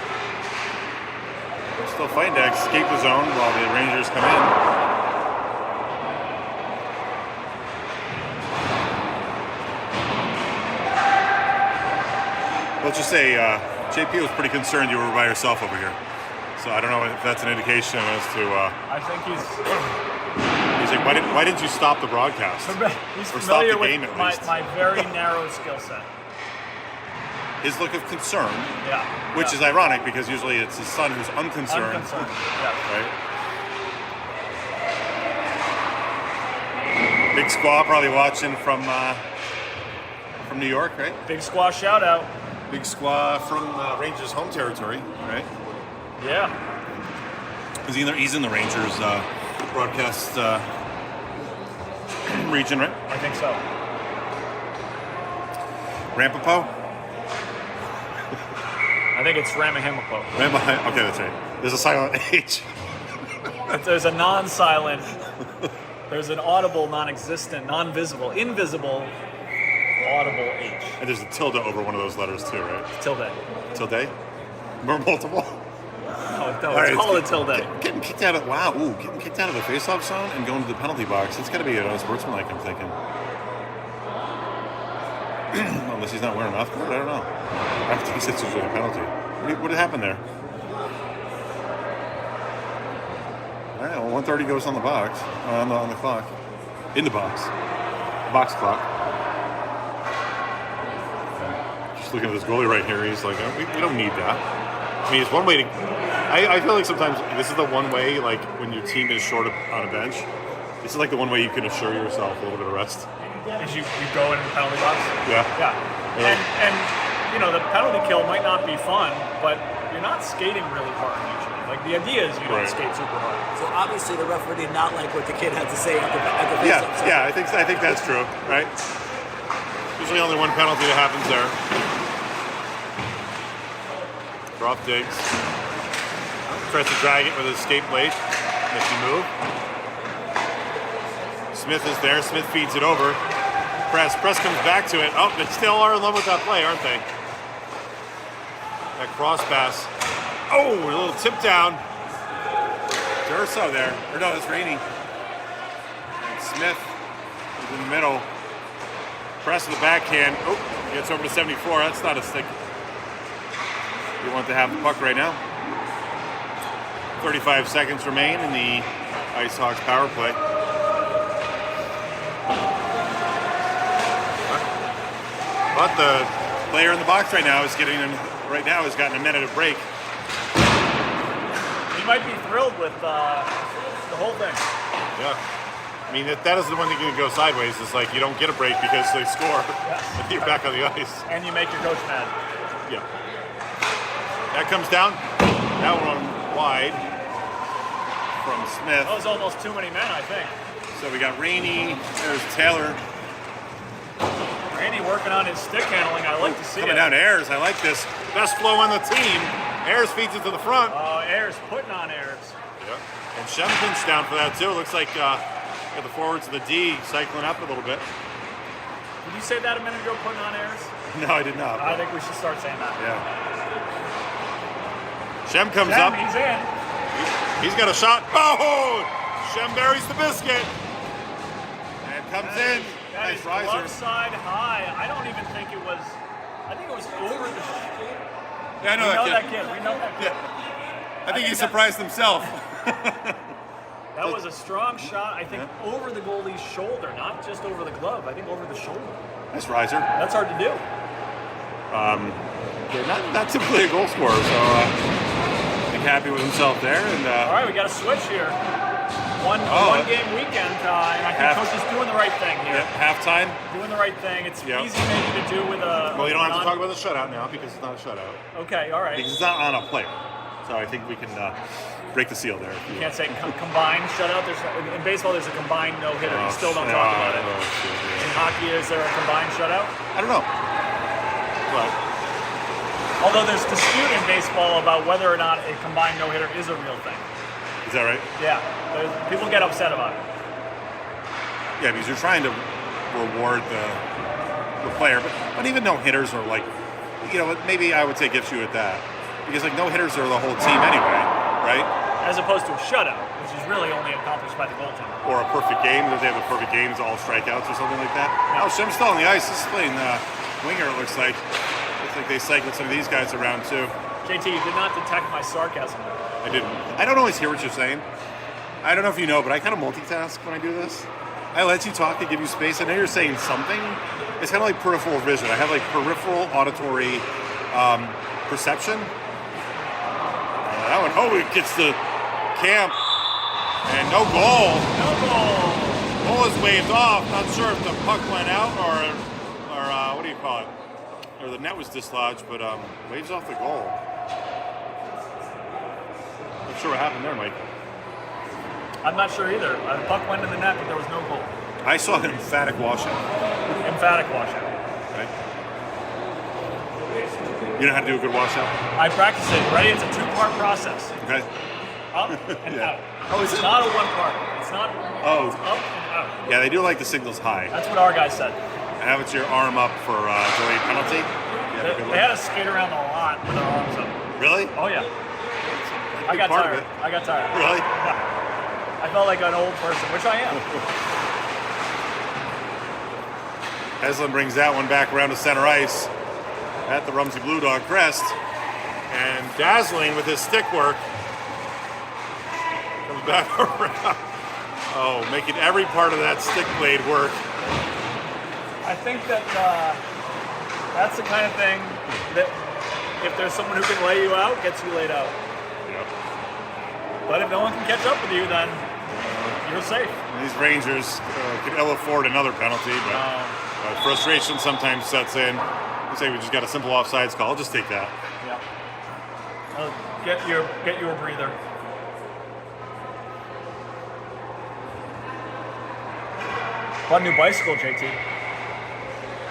We're still fighting to escape the zone while the Rangers come in. Let's just say JP was pretty concerned you were by yourself over here. So I don't know if that's an indication as to. I think he's like, why didn't you stop the broadcast? he's Or stop familiar the game with at my, least. my very narrow skill set. His look of concern, Yeah. which yeah. is ironic because usually it's his son who's unconcerned. Unconcerned. Yeah. Right? Big Squaw probably watching from New York, right? Big squash shout out. Big Squaw from Rangers' home territory, right? Yeah. He's in the Rangers broadcast region, right? I think so. Rampapo? I think it's Ramahimapo. Okay, that's right. There's a silent H. If there's a non-silent, there's an audible, non-existent, non-visible, invisible, audible H. And there's a tilde over one of those letters too, right? Tilde. Tilde? Multiple? Oh, no, All right, it's called a tilde. Getting kicked out of getting kicked out of the faceoff zone and going to the penalty box. It's got to be unsportsmanlike, I'm thinking. Unless he's not wearing off guard, I don't know. I think it's usually a penalty. What happened there? All right, well, 1:30 goes on the box, on the clock, in the box clock. Just looking at this goalie right here, he's like, we don't need that. I mean, it's one way to. I feel like sometimes this is the one way, like when your team is short on a bench, this is like the one way you can assure yourself a little bit of rest. Is you go in the penalty box? Yeah. Yeah. And you know, the penalty kill might not be fun, but you're not skating really hard usually. Like the idea is you don't Right. skate super hard. So obviously the referee did not like what the kid had to say at the Yeah, face-off. yeah, I think that's true, right? Usually only one penalty that happens there. Drop digs. Tries to drag it with his skate blade. Makes you move. Smith is there. Smith feeds it over. Press comes back to it. Oh, they still are in love with that play, aren't they? That cross pass. Oh, a little tip down. Durso there. Or no, it's Rainey. And Smith is in the middle. Press with the backhand. Oh, gets over to 74. That's not a stick. You want to have the puck right now. 35 seconds remain in the Icehawks power play. But the player in the box right now has gotten a minute of break. He might be thrilled with the whole thing. Yeah. I mean, that is the one thing that can go sideways. Is like you don't get a break because they score. Yeah. And you're back on the ice. And you make your coach mad. Yeah. That comes down. That one wide from Smith. That was almost too many men, I think. So we got Rainey. There's Taylor. Randy working on his stick handling. I like to see Coming it. down to Ayers. I like this. Best flow on the team. Ayers feeds it to the front. Ayers putting on Ayers. Yeah. And Shempton's down for that too. Looks like got the forwards of the D cycling up a little bit. Did you say that a minute ago, putting on Ayers? No, I did not. I think we should start saying that. Yeah. Shem comes Shem, up. he's in. He's got a shot. Oh! Shem buries the biscuit. And comes in. That Nice is riser. left side high. I don't even think it was. I think it was over the. Yeah, I know We know that that kid. kid. We know that kid. I think he surprised himself. That was a strong shot. I think over the goalie's shoulder, not just over the glove. I think over the shoulder. Nice riser. That's hard to do. Yeah, not typically a goal scorer, so I think happy with himself there. And All right, we got a switch here. One game weekend, and I think Coach is doing the right thing here. Halftime. Doing the right thing. It's Yep. easy maybe to do with a. Well, you don't have to talk about the shutout now because it's not a shutout. Okay, all right. Because it's not on a player. So I think we can break the seal there. You can't say combined shutout. In baseball, there's a combined no hitter. You still don't talk about it. In hockey, is there a combined shutout? I don't know. But Although there's dispute in baseball about whether or not a combined no hitter is a real thing. is that right? Yeah, people get upset about it. Yeah, because you're trying to reward the player, but even no hitters are like, maybe I would say gives you at that because like no hitters are the whole team anyway, right? As opposed to a shutout, which is really only accomplished by the goaltender. Or a perfect game. If they have a perfect game, it's all strikeouts or something like that. Yeah. Oh, Shem's still on the ice. This is playing winger. It looks like. Looks like they cycled some of these guys around too. JT, you did not detect my sarcasm. I didn't. I don't always hear what you're saying. I don't know if you know, but I kind of multitask when I do this. I let you talk, I give you space. I know you're saying something. It's kind of like peripheral vision. I have like peripheral auditory perception. That one, it gets to Camp. And no goal. No goal. Goal is waved off. Not sure if the puck went out or what do you call it? Or the net was dislodged, but waves off the goal. Not sure what happened there, Mike. I'm not sure either. The puck went in the net, but there was no goal. I saw an emphatic washout. Emphatic washout. Right? You know how to do a good washout? I practice it. Ready? It's a two-part process. Okay. Up and Yeah. out. Oh, is It's it? not a one part. It's not. Oh. It's up and out. Yeah, they do like the signals high. That's what our guy said. Have it to your arm up for delayed penalty. Yeah, good They look. had us skate around a lot with our arms up. Really? Oh yeah. That's a I big got part of tired. it. I got tired. Really? Yeah. I felt like an old person, which I am. Heslin brings that one back around to center ice at the Rumsey Blue Dog crest. And Dazzling with his stick work comes back around. Oh, making every part of that stick blade work. I think that that's the kind of thing that if there's someone who can lay you out, gets you laid out. Yep. But if no one can catch up with you, then you're safe. These Rangers could ill afford another penalty, but frustration sometimes sets in. You say we just got a simple offsides call. I'll just take that. Yeah. Get you a breather. Bought a new bicycle, JT.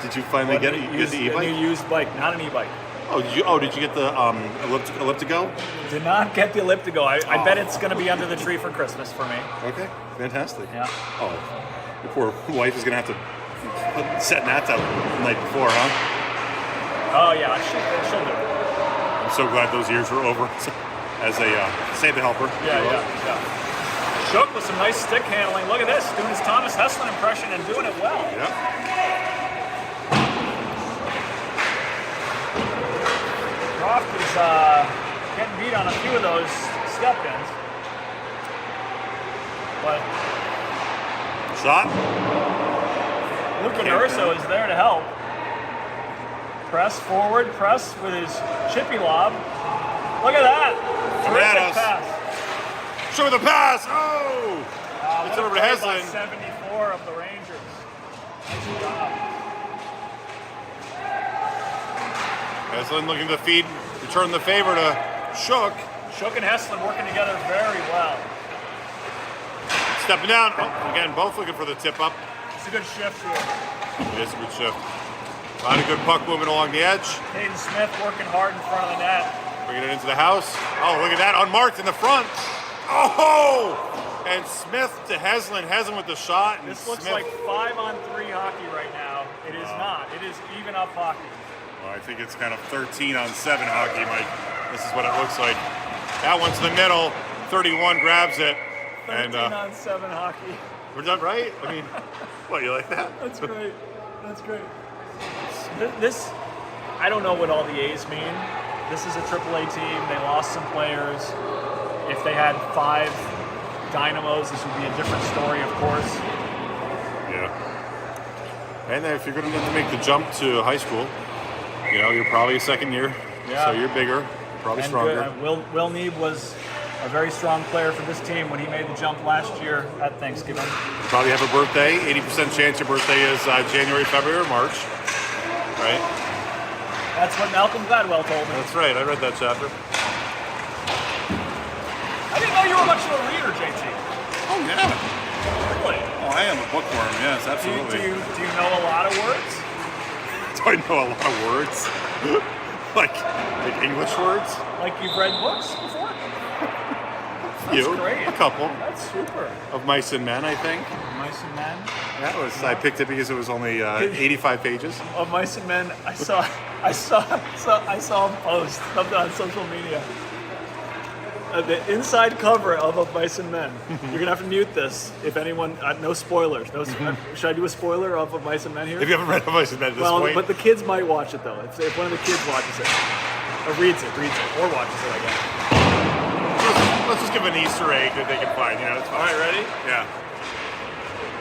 Did you finally get it? You get the A e-bike? new used bike, not an e-bike. Oh, did you get the elliptico? Did not get the elliptico. I bet it's going to be under the tree for Christmas for me. Okay, fantastic. Yeah. Oh, your poor wife is gonna have to set mats out the night before, huh? Oh yeah, she'll do it. I'm so glad those years were over. As a Santa helper. Yeah. Shook with some nice stick handling. Look at this, doing his Thomas Heslin impression and doing it well. Yeah. Croft is getting beat on a few of those step-ins. But Shot. Luca D'Urso is there to help. Press forward, press with his chippy lob. Look at that. Coming at Terrific us. pass. Show the pass. Oh! It's over to By Heslin. 74 of the Rangers. Nice job. Heslin looking to return the favor to Shook. Shook and Heslin working together very well. Stepping down. Oh, again, both looking for the tip up. It's a good shift here. It is a good shift. A lot of good puck moving along the edge. Hayden Smith working hard in front of the net. Bringing it into the house. Oh, look at that. Unmarked in the front. Oh! And Smith to Heslin. Heslin with the shot. And This looks Smith. like 5-on-3 hockey right now. It is not. It is even up hockey. Well, I think it's kind of 13-on-7 hockey, Mike. This is what it looks like. That one's the middle. 31 grabs it. 13-on-7 hockey. We're done, right? I mean, what, you like that? That's great. That's great. This, I don't know what all the A's mean. This is a AAA team. They lost some players. If they had 5 Dynamos, this would be a different story, of course. Yeah. And if you're going to need to make the jump to high school, you're probably a second year. Yeah. So you're bigger, probably And stronger. Will Neeb was a very strong player for this team when he made the jump last year at Thanksgiving. You probably have a birthday. 80% chance your birthday is January, February, or March. Right? That's what Malcolm Gladwell told me. That's right. I read that chapter. I didn't know you were much of a reader, JT. Oh, yeah. Really? Oh, I am a bookworm. Yes, Do absolutely. you know a lot of words? Do I know a lot of words? like English words? Like you've read books before? That's great. A couple. That's super. Of Mice and Men, I think. Mice and Men. I picked it because it was only 85 pages. Of Mice and Men, I saw a post something on social media. The inside cover of Mice and Men. You're gonna have to mute this if anyone. No spoilers. No. Should I do a spoiler of Mice and Men here? If you haven't read of Mice and Men at this point. But the kids might watch it though. If one of the kids watches it, or reads it, or watches it, I guess. Let's just give an Easter egg that they can find. It's fine. All right, ready? Yeah.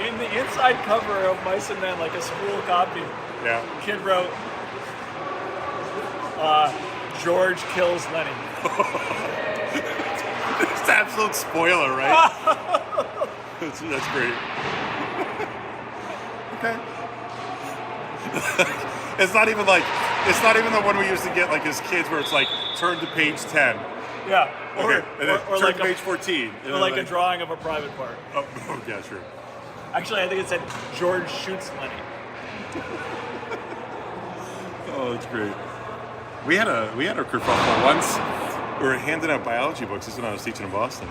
In the inside cover of Mice and Men, like a school copy, Yeah. kid wrote, George kills Lenny. It's an absolute spoiler, right? that's great. Okay. It's not even the one we used to get like as kids where it's like turn to page 10. Yeah. Okay. And then Or turn like to page 14. or like a drawing of a private part. Oh, yeah, sure. Actually, I think it said George shoots Lenny. Oh, that's great. We had a kerfuffle once. We were handing out biology books. This is when I was teaching in Boston.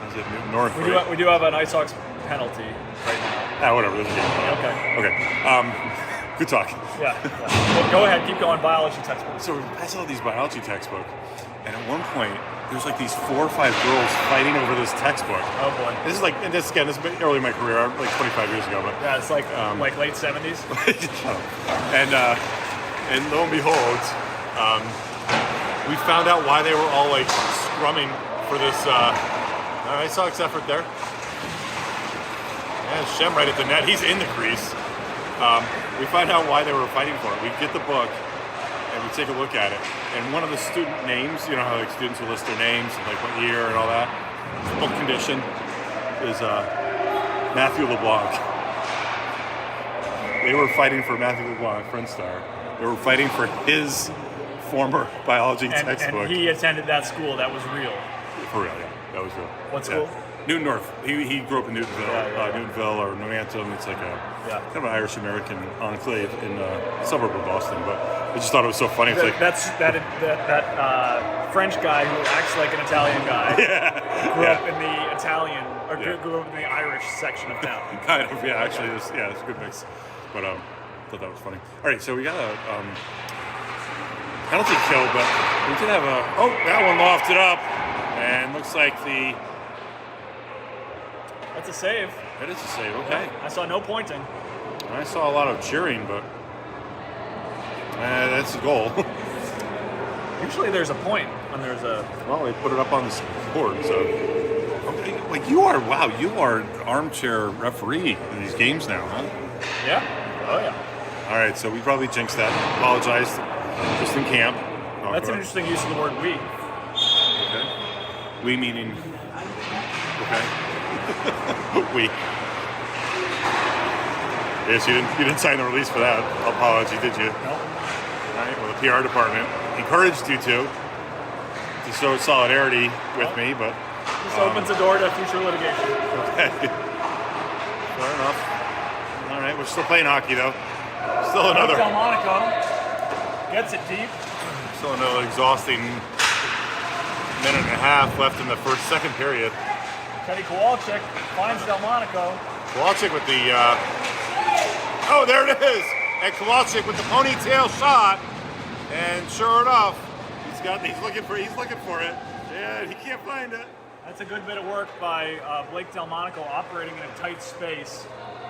I was at North. We do have an Icehawks penalty right now. Whatever. This is game. Okay. Good talk. Yeah. Well, go ahead. Keep going. Biology textbooks. So I saw these biology textbooks, and at one point there's like these 4 or 5 girls fighting over this textbook. Oh boy. This is early in my career, like 25 years ago, but Yeah, it's like late 70s. and lo and behold, we found out why they were all like scrumming for this Icehawks effort there. Yeah, Shem right at the net. He's in the crease. We find out why they were fighting for it. We get the book and we take a look at it. And one of the student names, how like students will list their names and like what year and all that. The book condition is Matthew LeBlanc. They were fighting for Matthew LeBlanc, Friend Star. They were fighting for his former biology And textbook. he attended that school. That was real. For real, yeah, that was real. What school? Newton North. He grew up in Newtonville, Yeah. Newtonville or Northampton. It's like a kind of an Irish American enclave in a suburb of Boston. But I just thought it was so funny. It's like that French guy who acts like an Italian guy. Grew up in the Italian or grew up in the Irish section of town. kind of, yeah. Actually, it's a good mix. But thought that was funny. All right, so we got a penalty kill, but we did have that one lofted up, and looks like That's a save. It is a save. Okay. I saw no pointing. I saw a lot of cheering, but that's a goal. Usually there's a point when there's a. Well, they put it up on the board, so. Okay, like you are an armchair referee in these games now, huh? Yeah. Oh yeah. All right, so we probably jinxed that. Apologize, just in camp. That's an interesting use of the word "we." Okay. We meaning. Okay. We. Yes, you didn't sign the release for that apology, did you? No. All right. Well, the PR department encouraged you to show solidarity with me, but This opens the door to future litigation. okay. Fair enough. All right, we're still playing hockey though. Still another. Delmonico gets it deep. Still another exhausting minute and a half left in the second period. Teddy Kowalczyk finds Delmonico. Kowalczyk with the. Oh, there it is! And Kowalczyk with the ponytail shot, and sure enough, he's looking for it. Yeah, he can't find it. That's a good bit of work by Blake Delmonico operating in a tight space.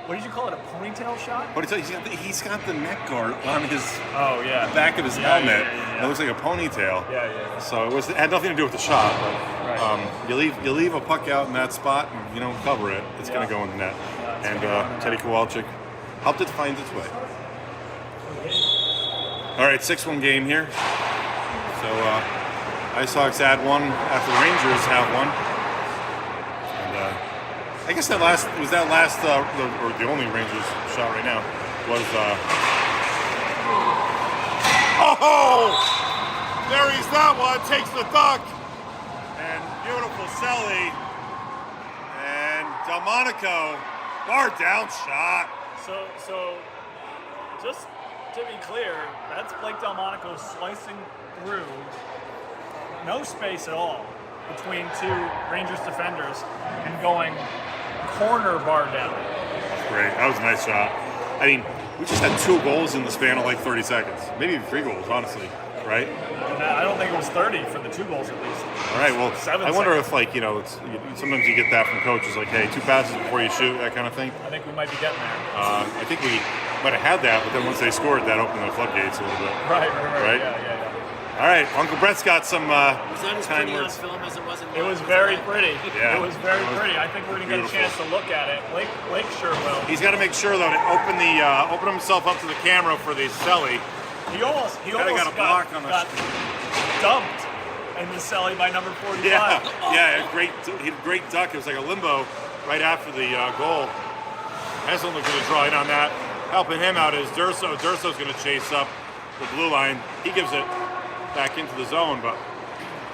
What did you call it? A ponytail shot? But he's got the neck guard on his back of his helmet. Yeah. It looks like a ponytail. Yeah. So it had nothing to do with the shot. But you leave a puck out in that spot and you don't cover it, it's going to go in the net. And Teddy Kowalczyk helped it find its way. All right, 6-1 game here. So Icehawks add one after the Rangers have one. And I guess the only Rangers shot right now was. There he's that one, takes the duck, and beautiful Selly, and Delmonico, bar down shot. So just to be clear, that's Blake Delmonico slicing through, no space at all between two Rangers defenders and going corner bar down. Great, that was a nice shot. I mean, we just had 2 goals in the span of like 30 seconds. Maybe 3 goals, honestly, right? And I don't think it was 30 for the 2 goals at least. All right, well, 7 I wonder seconds. if, like, sometimes you get that from coaches, like, hey, 2 passes before you shoot, that kind of thing. I think we might be getting there. I think we might have had that, but then once they scored, that opened the floodgates a little bit. Right. Right? Yeah. All right, Uncle Brett's got some Was that as kind pretty on words. film as it was in It was live? very pretty. Yeah. It was very pretty. I think we're going to get a chance to look at it. Blake sure will. He's got to make sure, though, to open himself up to the camera for the Selly. He almost got a block on the got dumped in the celly by number 45. Yeah, he had a great duck. It was like a limbo right after the goal. Haslam was going to draw in on that. Helping him out is Durso. Durso's going to chase up the blue line. He gives it back into the zone, but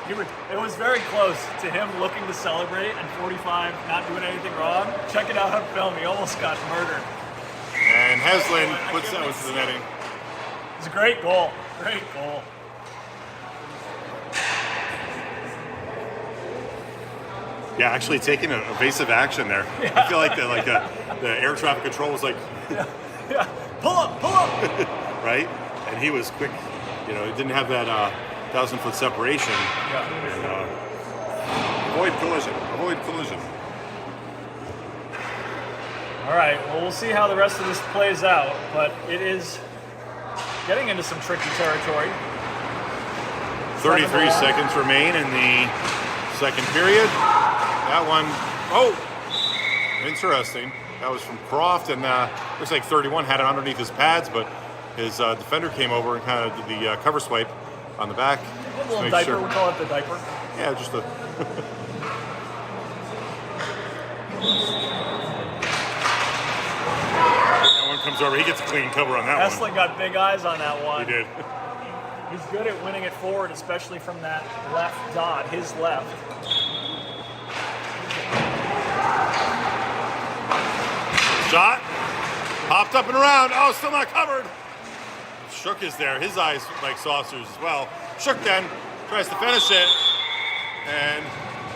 It was very close to him looking to celebrate and 45 not doing anything wrong. Check it out on film. He almost got murdered. and Heslin puts that one to the netting. It's a great goal. Great goal. Yeah, actually taking an evasive action there. I feel like the air traffic control was like, Yeah. Pull up. right? And he was quick. He didn't have that 1,000-foot separation. Yeah. And, avoid collision. All right. Well, we'll see how the rest of this plays out, but it is getting into some tricky territory. 33 seconds remain in the second period. That one, interesting. That was from Croft, and looks like 31 had it underneath his pads, but his defender came over and kind of did the cover swipe on the back. A little diaper. We call it the diaper. Yeah, just a. That one comes over. He gets a clean cover on that one. Heslin got big eyes on that one. He did. He's good at winning it forward, especially from that left dot, his left. Shot. Popped up and around. Oh, still not covered. Shook is there. His eyes like saucers as well. Shook then. Tries to finish it. And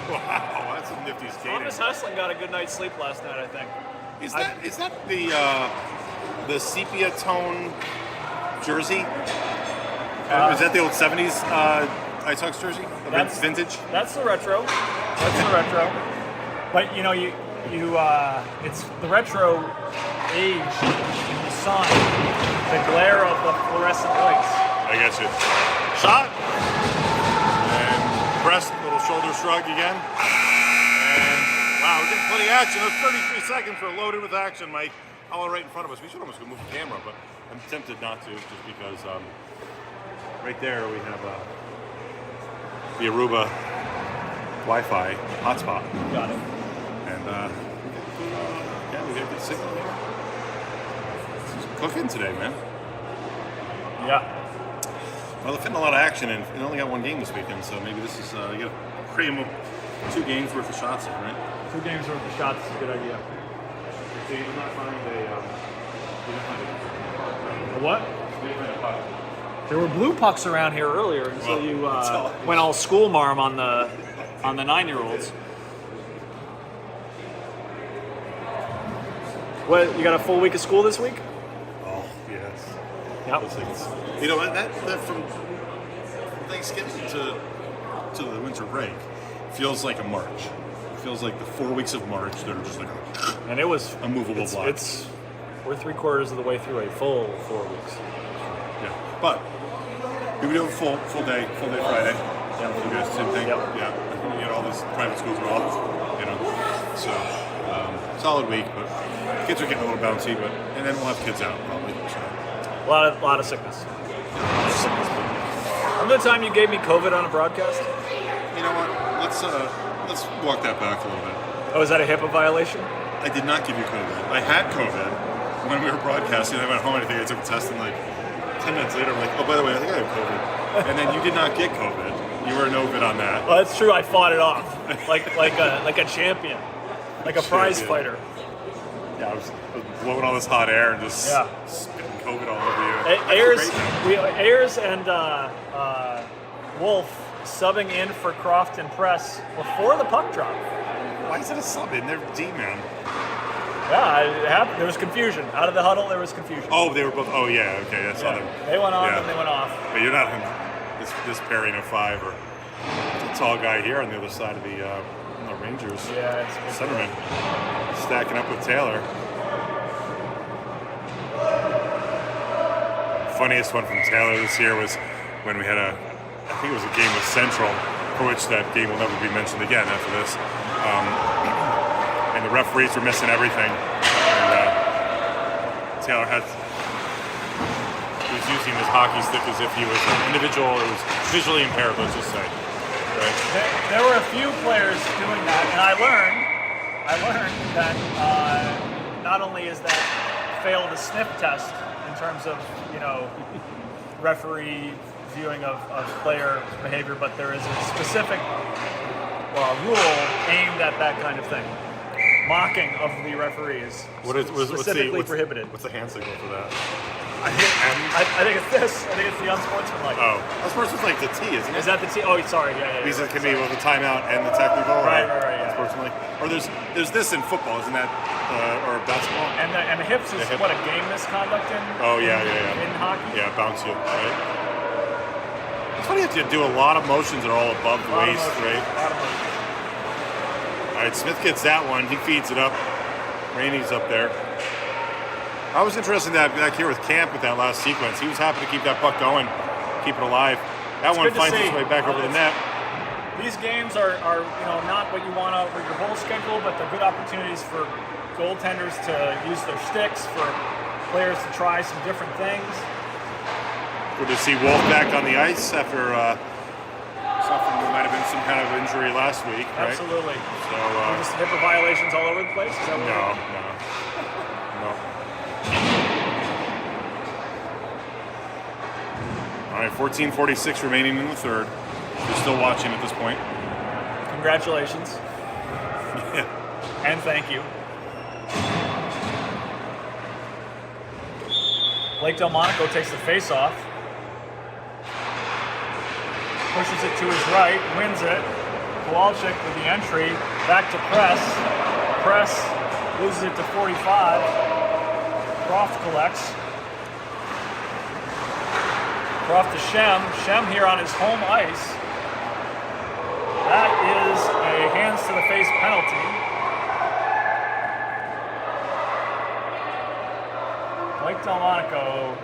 wow, that's some nifty skating. Thomas Hessling got a good night's sleep last night, I think. Is that the sepia tone jersey? Is that the old 70s Icehawks jersey? Vintage? That's the retro. That's the retro. But you know, it's the retro age in the sun, the glare of the fluorescent lights. I guess it. Shot. And press, little shoulder shrug again. And wow, we're getting plenty of action. Those 33 seconds were loaded with action, Mike. All right in front of us. We should almost go move the camera, but I'm tempted not to, just because right there we have the Aruba Wi-Fi hotspot. Got it. And yeah, we got good signal here. It's cooking today, man. Yeah. Well, they're fitting a lot of action in. They only got one game this weekend, so maybe this is you got to create 2 games worth of shots in, right? 2 games worth of shots is a good idea. So you did not find a what? You didn't find a puck. There were blue pucks around here earlier until Well, you that's all. went all school marm on the 9-year-olds. What, you got a full week of school this week? Oh yes. Yep. Those things. You know that from Thanksgiving to the winter break feels like a March. It feels like the 4 weeks of March that are just like And it was a movable block. We're 3/4 of the way through a full 4 weeks. Yeah, but we do have a full day Friday. Yeah, you guys, same thing. Yep. Yeah, you know, all these private schools are off. You know, so solid week, but kids are getting a little bouncy. And then we'll have kids out probably. So. A lot of sickness. Remember the time you gave me COVID on a broadcast? You know what? Let's walk that back a little bit. Oh, is that a HIPAA violation? I did not give you COVID. I had COVID when we were broadcasting. I went home and I think I took a test, and like 10 minutes later, I'm like, oh, by the way, I think I have COVID. And then you did not get COVID. You were no vid on that. Well, that's true. I fought it off like a champion, like a prize fighter. Yeah, I was blowing all this hot air and just spitting COVID all over you. Ayers and Wolf subbing in for Crofton Press before the puck drop. Why is it a sub in? They're D-man. Yeah, it happened. There was confusion. Out of the huddle, there was confusion. Oh, they were both. Oh, yeah. Okay, that's Yeah. other. They went on and they went off. But you're not this pairing of 5 or the tall guy here on the other side of the Rangers. Yeah, it's Centerman stacking up with Taylor. Funniest one from Taylor this year was when we had I think it was a game with Central, for which that game will never be mentioned again after this. And the referees were missing everything. And Taylor was using his hockey stick as if he was an individual who was visually impaired, let's just say. Right? There were a few players doing that, and I learned that not only is that fail the sniff test in terms of, referee viewing of player behavior, but there is a specific rule aimed at that kind of thing. Mocking of the referees specifically prohibited. What's the hand signal for that? I think it's this. I think it's the unsportsmanlike. Oh, unsportsmanlike the T, isn't it? Is that the T? Oh, sorry. Yeah. Because it can be with the timeout and the technical. Right. Yeah. Unsportsmanlike. Or there's this in football, isn't that? Or basketball. And the hips is what, a game misconduct in? Oh yeah. In hockey. Yeah, bounce you. Right. It's funny that you do a lot of motions that are all above the waist, right? All right, Smith gets that one. He feeds it up. Rainey's up there. I was interested back here with Camp with that last sequence. He was happy to keep that puck going, keep it alive. That one finds its way back over the net. These games are not what you want over your whole schedule, but they're good opportunities for goaltenders to use their sticks, for players to try some different things. Good to see Wolf back on the ice after suffering what might have been some kind of injury last week, right? Absolutely. So just HIPAA violations all over the place? Is that what No. All right, 14:46 remaining in the third. You're still watching at this point. Congratulations. Yeah. And thank you. Blake Delmonico takes the face off. Pushes it to his right, wins it. Kowalczyk with the entry, back to press. Press loses it to 45. Croft collects. Croft to Shem. Shem here on his home ice. That is a hands to the face penalty. Blake Delmonico.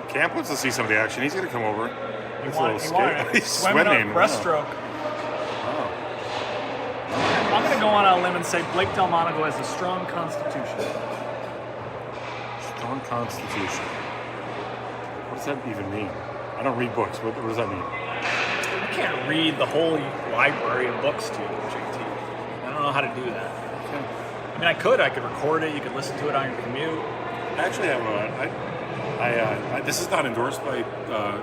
Camp wants to see some of the action. He's going to come over. He He's wanted He's swimming swimming. up breaststroke. Wow. I'm going to go on a limb and say Blake Delmonico has a strong constitution. Strong constitution. What does that even mean? I don't read books. What does that mean? I can't read the whole library of books to you, JT. I don't know how to do that. Okay. I mean, I could record it. You could listen to it on your commute. I actually have this is not endorsed by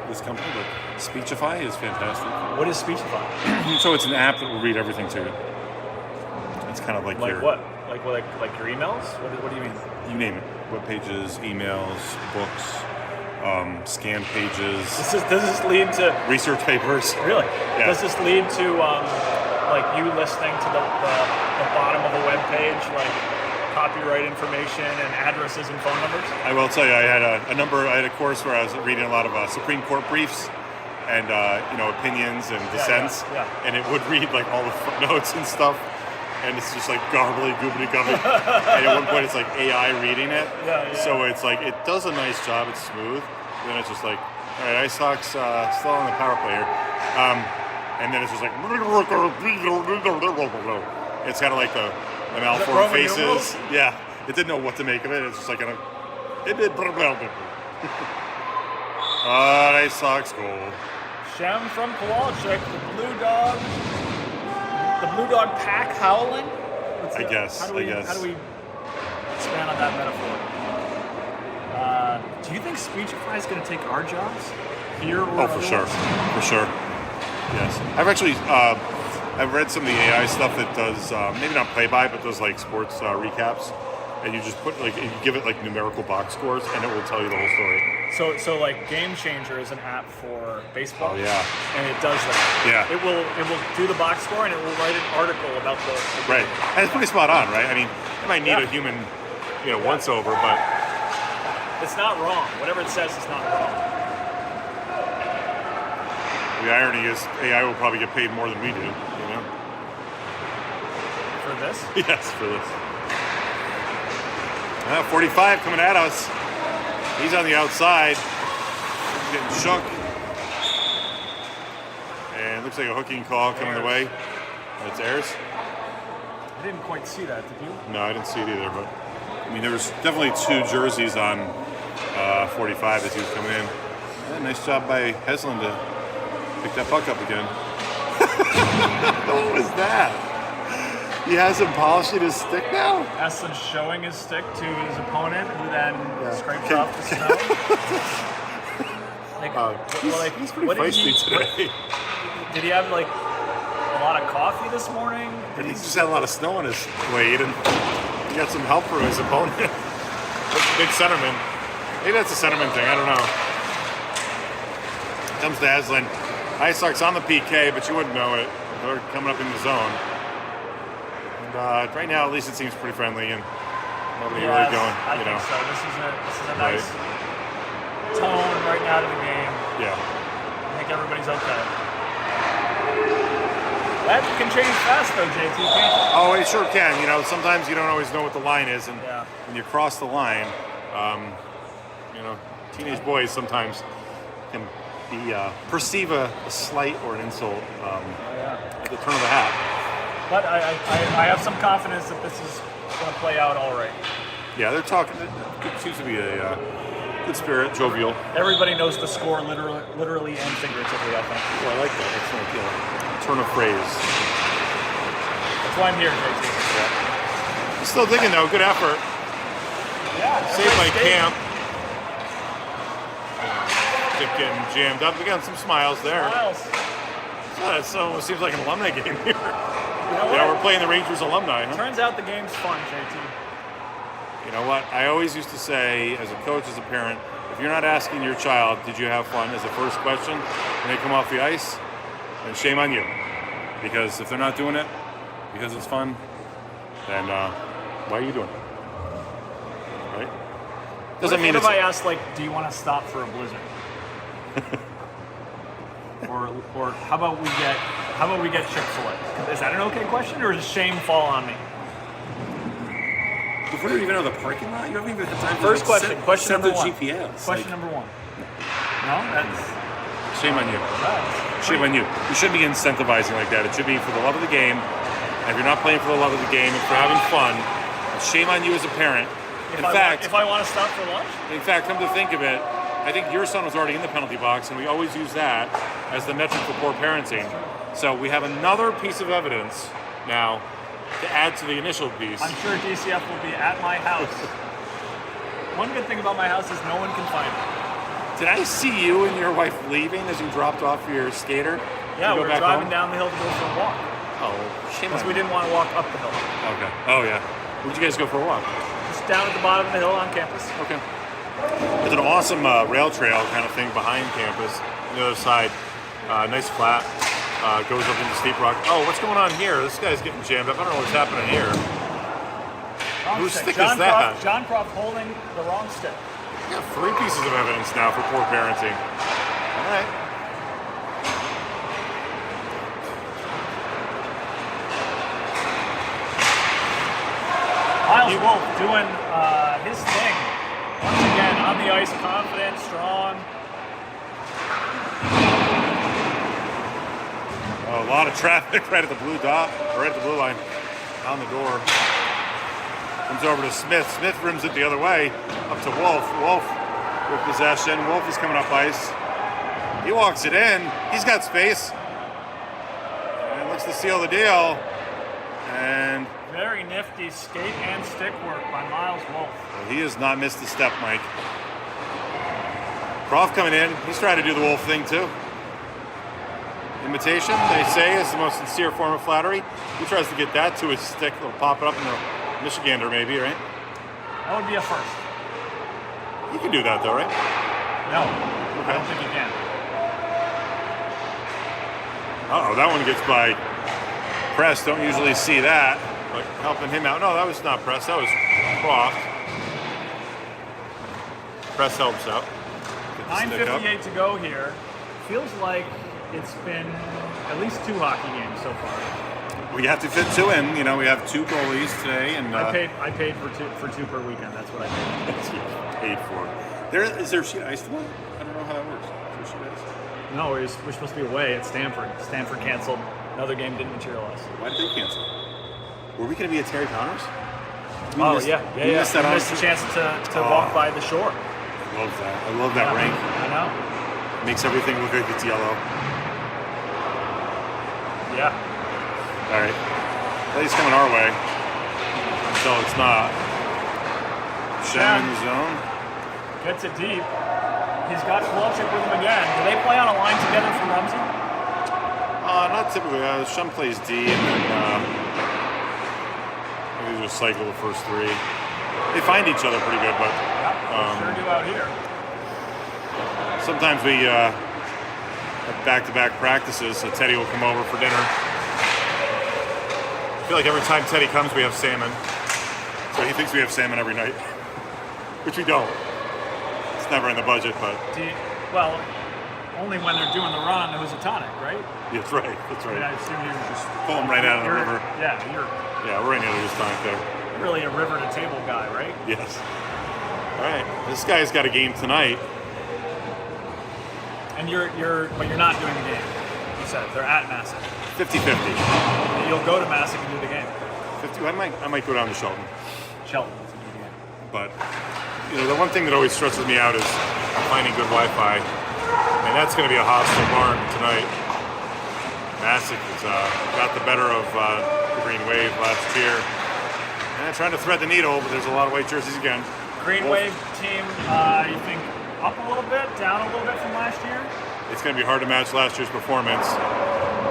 this company, but Speechify is fantastic. What is Speechify? So it's an app that will read everything to you. It's kind of like Like your... what? Like your emails? What do you mean? You name it. Web pages, emails, books, scanned pages, Does this lead to research papers. really? Yeah. Does this lead to like you listening to the bottom of a web page, like copyright information and addresses and phone numbers? I will tell you, I had a course where I was reading a lot of Supreme Court briefs and opinions and dissents, yeah. and it would read like all the footnotes and stuff, and it's just like garbly, goobly gubbly. And at one point, it's like AI reading it. Yeah. So it's like it does a nice job. It's smooth. And then it's just like, all right, Icehawks still on the power play here, and then it's just like it's kind of like the malformed faces. Numerals? Yeah, it didn't know what to make of it. It's just like Icehawks goal. Shem from Kowalczyk, the Blue Dog pack howling? I guess. How do we expand on that metaphor? Do you think Speechify is going to take our jobs here or Oh, for sure. Yes, I've actually I've read some of the AI stuff that does maybe not play-by, but does like sports recaps, and you just put you give it like numerical box scores, and it will tell you the whole story. So like Game Changer is an app for baseball. Oh yeah, and it does that. Yeah, it will do the box score and it will write an article about the right, and it's pretty spot on, right? I mean, it might need a human, once over, but it's not wrong. Whatever it says is not wrong. The irony is AI will probably get paid more than we do, For this? Yes, for this. 45 coming at us. He's on the outside. He's getting shook. And looks like a hooking call coming the way. That's Ayers. I didn't quite see that, did you? No, I didn't see it either, but I mean, there was definitely two jerseys on 45 as he was coming in. Yeah, nice job by Heslin to pick that puck up again. What was that? He has him polishing his stick now? Heslin showing his stick to his opponent, who then scrapes off the snow. He's pretty feisty today. Did he have like a lot of coffee this morning? He just had a lot of snow on his blade, and he got some help from his opponent. Big centerman. Maybe that's a centerman thing. I don't know. Comes to Heslin. Icehawks on the PK, but you wouldn't know it. They're coming up in the zone. And right now, at least it seems pretty friendly, and nobody really going. I think so. This is a nice tone right now to the game. Yeah. I think everybody's okay. That can change fast, though, JT, can't it? Oh, it sure can. Sometimes you don't always know what the line is, and when you cross the line, teenage boys sometimes can perceive a slight or an insult at the turn of the hat. But I have some confidence that this is going to play out all right. Yeah, they're talking. It seems to be a good spirit, jovial. Everybody knows the score literally and figuratively, I think. Well, I like that. It's like a turn of phrase. That's why I'm here, JT. Yeah. Still digging, though. Good effort. Yeah. Saved by Camp. stick getting jammed up. We got some smiles there. Miles. So it almost sees like an alumni game here. You know Yeah, what? we're playing the Rangers alumni. Huh? Turns out the game's fun, JT. You know what? I always used to say, as a coach, as a parent, if you're not asking your child, did you have fun, as the first question, when they come off the ice, then shame on you. Because if they're not doing it because it's fun, then why are you doing it? Right? Doesn't mean What it's... if I asked, like, do you want to stop for a blizzard? or how about we get Chick-fil-A? Is that an okay question, or does shame fall on me? Before you even know the parking lot, you haven't even had time. First to question. set, Question set number the one. GPS. Question number one. No, that's Shame on you. Shame on you. You shouldn't be incentivizing like that. It should be for the love of the game. And if you're not playing for the love of the game and for having fun, shame on you as a parent. if I want to stop for lunch. In fact, come to think of it, I think your son was already in the penalty box, and we always use that as the metric for poor parenting. So we have another piece of evidence now to add to the initial piece. I'm sure DCF will be at my house. One good thing about my house is no one can find me. Did I see you and your wife leaving as you dropped off your skater? Yeah, to go we're back driving home? down the hill to go for a walk. Oh, shame Because on we you. didn't want to walk up the hill. Okay. Oh, yeah. Where'd you guys go for a walk? Just down at the bottom of the hill on campus. Okay. There's an awesome rail trail kind of thing behind campus. On the other side, nice flat. Goes up into Steep Rock. Oh, what's going on here? This guy's getting jammed up. I don't know what's happening here. Wrong Whose stick John is that? Croft, John Croft holding the wrong stick. We got 3 pieces of evidence now for poor parenting. All right. Miles Wolf doing his thing. Once again, on the ice, confident, strong. Oh, a lot of traffic right at the blue dot, or right at the blue line, on the door. Comes over to Smith. Smith rims it the other way, up to Wolf. Wolf with possession. Wolf is coming up ice. He walks it in. He's got space. And looks to seal the deal. And Very nifty skate and stick work by Miles Wolf. well, he has not missed a step, Mike. Croft coming in. He's trying to do the Wolf thing too. Imitation, they say, is the most sincere form of flattery. He tries to get that to his stick. He'll pop it up in the Michigander, maybe, right? That would be a first. You can do that, though, right? No, I don't think you can. Uh-oh, that one gets by Press. Don't usually see that. But helping him out. No, that was not Press. That was Croft. Press helps out. Get the stick up. 9:58 to go here. Feels like it's been at least 2 hockey games so far. We have to fit 2 in. You know, we have 2 goalies today, and I paid for two per weekend. That's what I paid. that's what you paid for. Is there sheet ice tomorrow? I don't know how that works. Is there sheet ice? No, we're supposed to be away at Stanford. Stanford canceled. Another game didn't materialize. Why did they cancel? Were we going to be at Terry Connors? We Oh missed- yeah. we We missed that missed a chance to walk by the shore. I love that. I love that rink. I know. Makes everything look like it's yellow. Yeah. All right. Play's coming our way. So it's not. Shem in the zone. Gets it deep. He's got Kowalczyk with him again. Do they play on a line together for Rumsey? Not typically. Shem plays D, and then maybe they just cycle the first 3. They find each other pretty good, but Yeah, sure do out here. sometimes we have back-to-back practices, so Teddy will come over for dinner. I feel like every time Teddy comes, we have salmon. So he thinks we have salmon every night, which we don't. It's never in the budget, but Well, only when they're doing the run it was a tonic, right? that's right. That's I mean, I right. assume you just Pull him right out of the river. Yeah, you're Yeah, we're in the other tonic there. really a river to table guy, right? Yes. All right. This guy's got a game tonight. And you're not doing the game. You said they're at Massac. 50-50. And you'll go to Massac and do the game. 50. I might go down to Shelton. Shelton to do the game. But you know, the one thing that always stresses me out is finding good Wi-Fi, and that's going to be a hostile barn tonight. Massac has got the better of the Green Wave last year, and trying to thread the needle, but there's a lot of white jerseys again. Green Wolf. Wave team, you think up a little bit, down a little bit from last year? It's going to be hard to match last year's performance.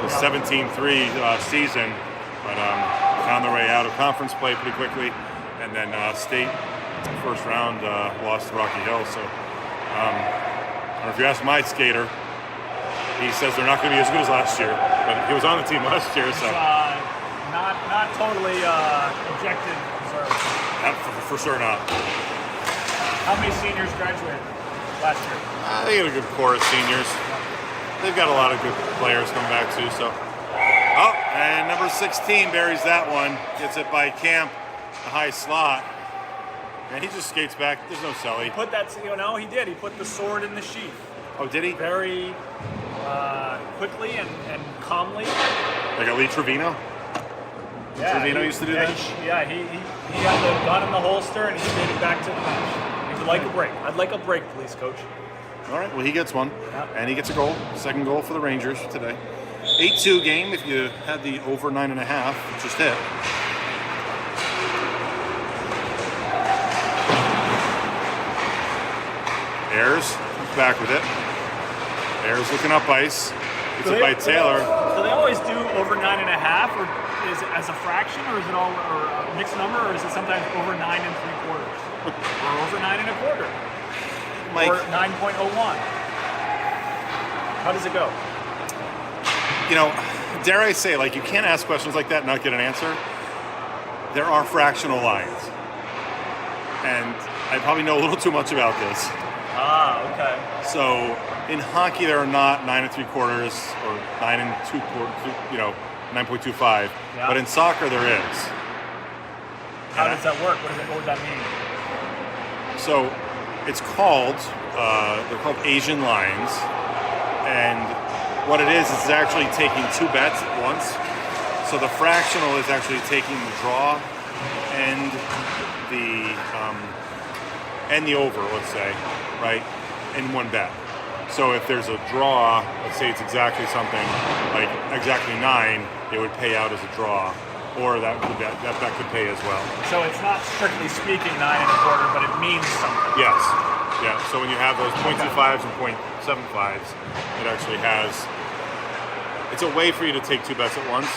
The 17-3 season, but found their way out of conference play pretty quickly, and then state first round lost to Rocky Hill. So, I don't know if you ask my skater, he says they're not going to be as good as last year, but he was on the team last year, so not totally objective observed. for sure not. How many seniors graduated last year? They got a good core of seniors. They've got a lot of good players coming back too. So, and number 16 buries that one. Gets it by Camp, the high slot, and he just skates back. There's no celly. Put that, he did. He put the sword in the sheath. Oh, did he? Very quickly and calmly. Like a Lee Trevino? Yeah, Trevino used to do that? He had the gun in the holster and he made it back to the bench. He would like a break. I'd like a break, please, coach. All right, well, he gets one. Yeah. And he gets a goal. Second goal for the Rangers today. 8-2 game if you had the over 9.5, it just hit. Ayers comes back with it. Ayers looking up ice. Gets it by Taylor. Do they always do over 9.5, or is it as a fraction, or is it all or a mixed number, or is it sometimes over 9 3/4, or over 9 1/4, Mike, or 9.01? How does it go? Dare I say, you can't ask questions like that and not get an answer. There are fractional lines. And I probably know a little too much about this. Ah, okay. So in hockey, there are not 9 3/4 or 9 2/4, 9.25. Yeah. But in soccer, there is. How does that work? What would that mean? So it's called, they're called Asian lines. And what it is actually taking two bets at once. So the fractional is actually taking the draw and the over, let's say, right, in one bet. So if there's a draw, let's say it's exactly something like exactly 9, it would pay out as a draw, or that bet could pay as well. So it's not strictly speaking 9 1/4, but it means something. Yes. Yeah. So when you have those 0.25s and 0.75s, it actually has. It's a way for you to take two bets at once,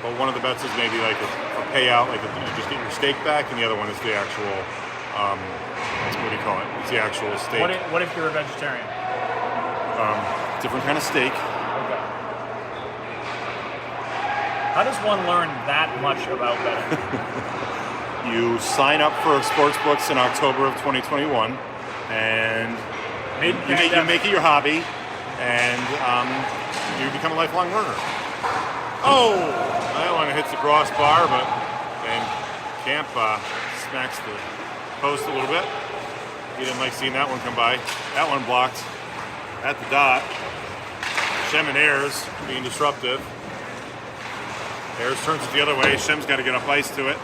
but one of the bets is maybe like a payout, like you just get your stake back, and the other one is the actual. What do you call it? It's the actual steak. What if you're a vegetarian? Different kind of steak. Okay. How does one learn that much about betting? You sign up for sports books in October of 2021, and you make it your hobby, and you become a lifelong learner. Oh, that one hits the crossbar, and Camp smacks the post a little bit. He didn't like seeing that one come by. That one blocked at the dot. Shem and Ayers being disruptive. Ayers turns it the other way. Shem's got to get up ice to it.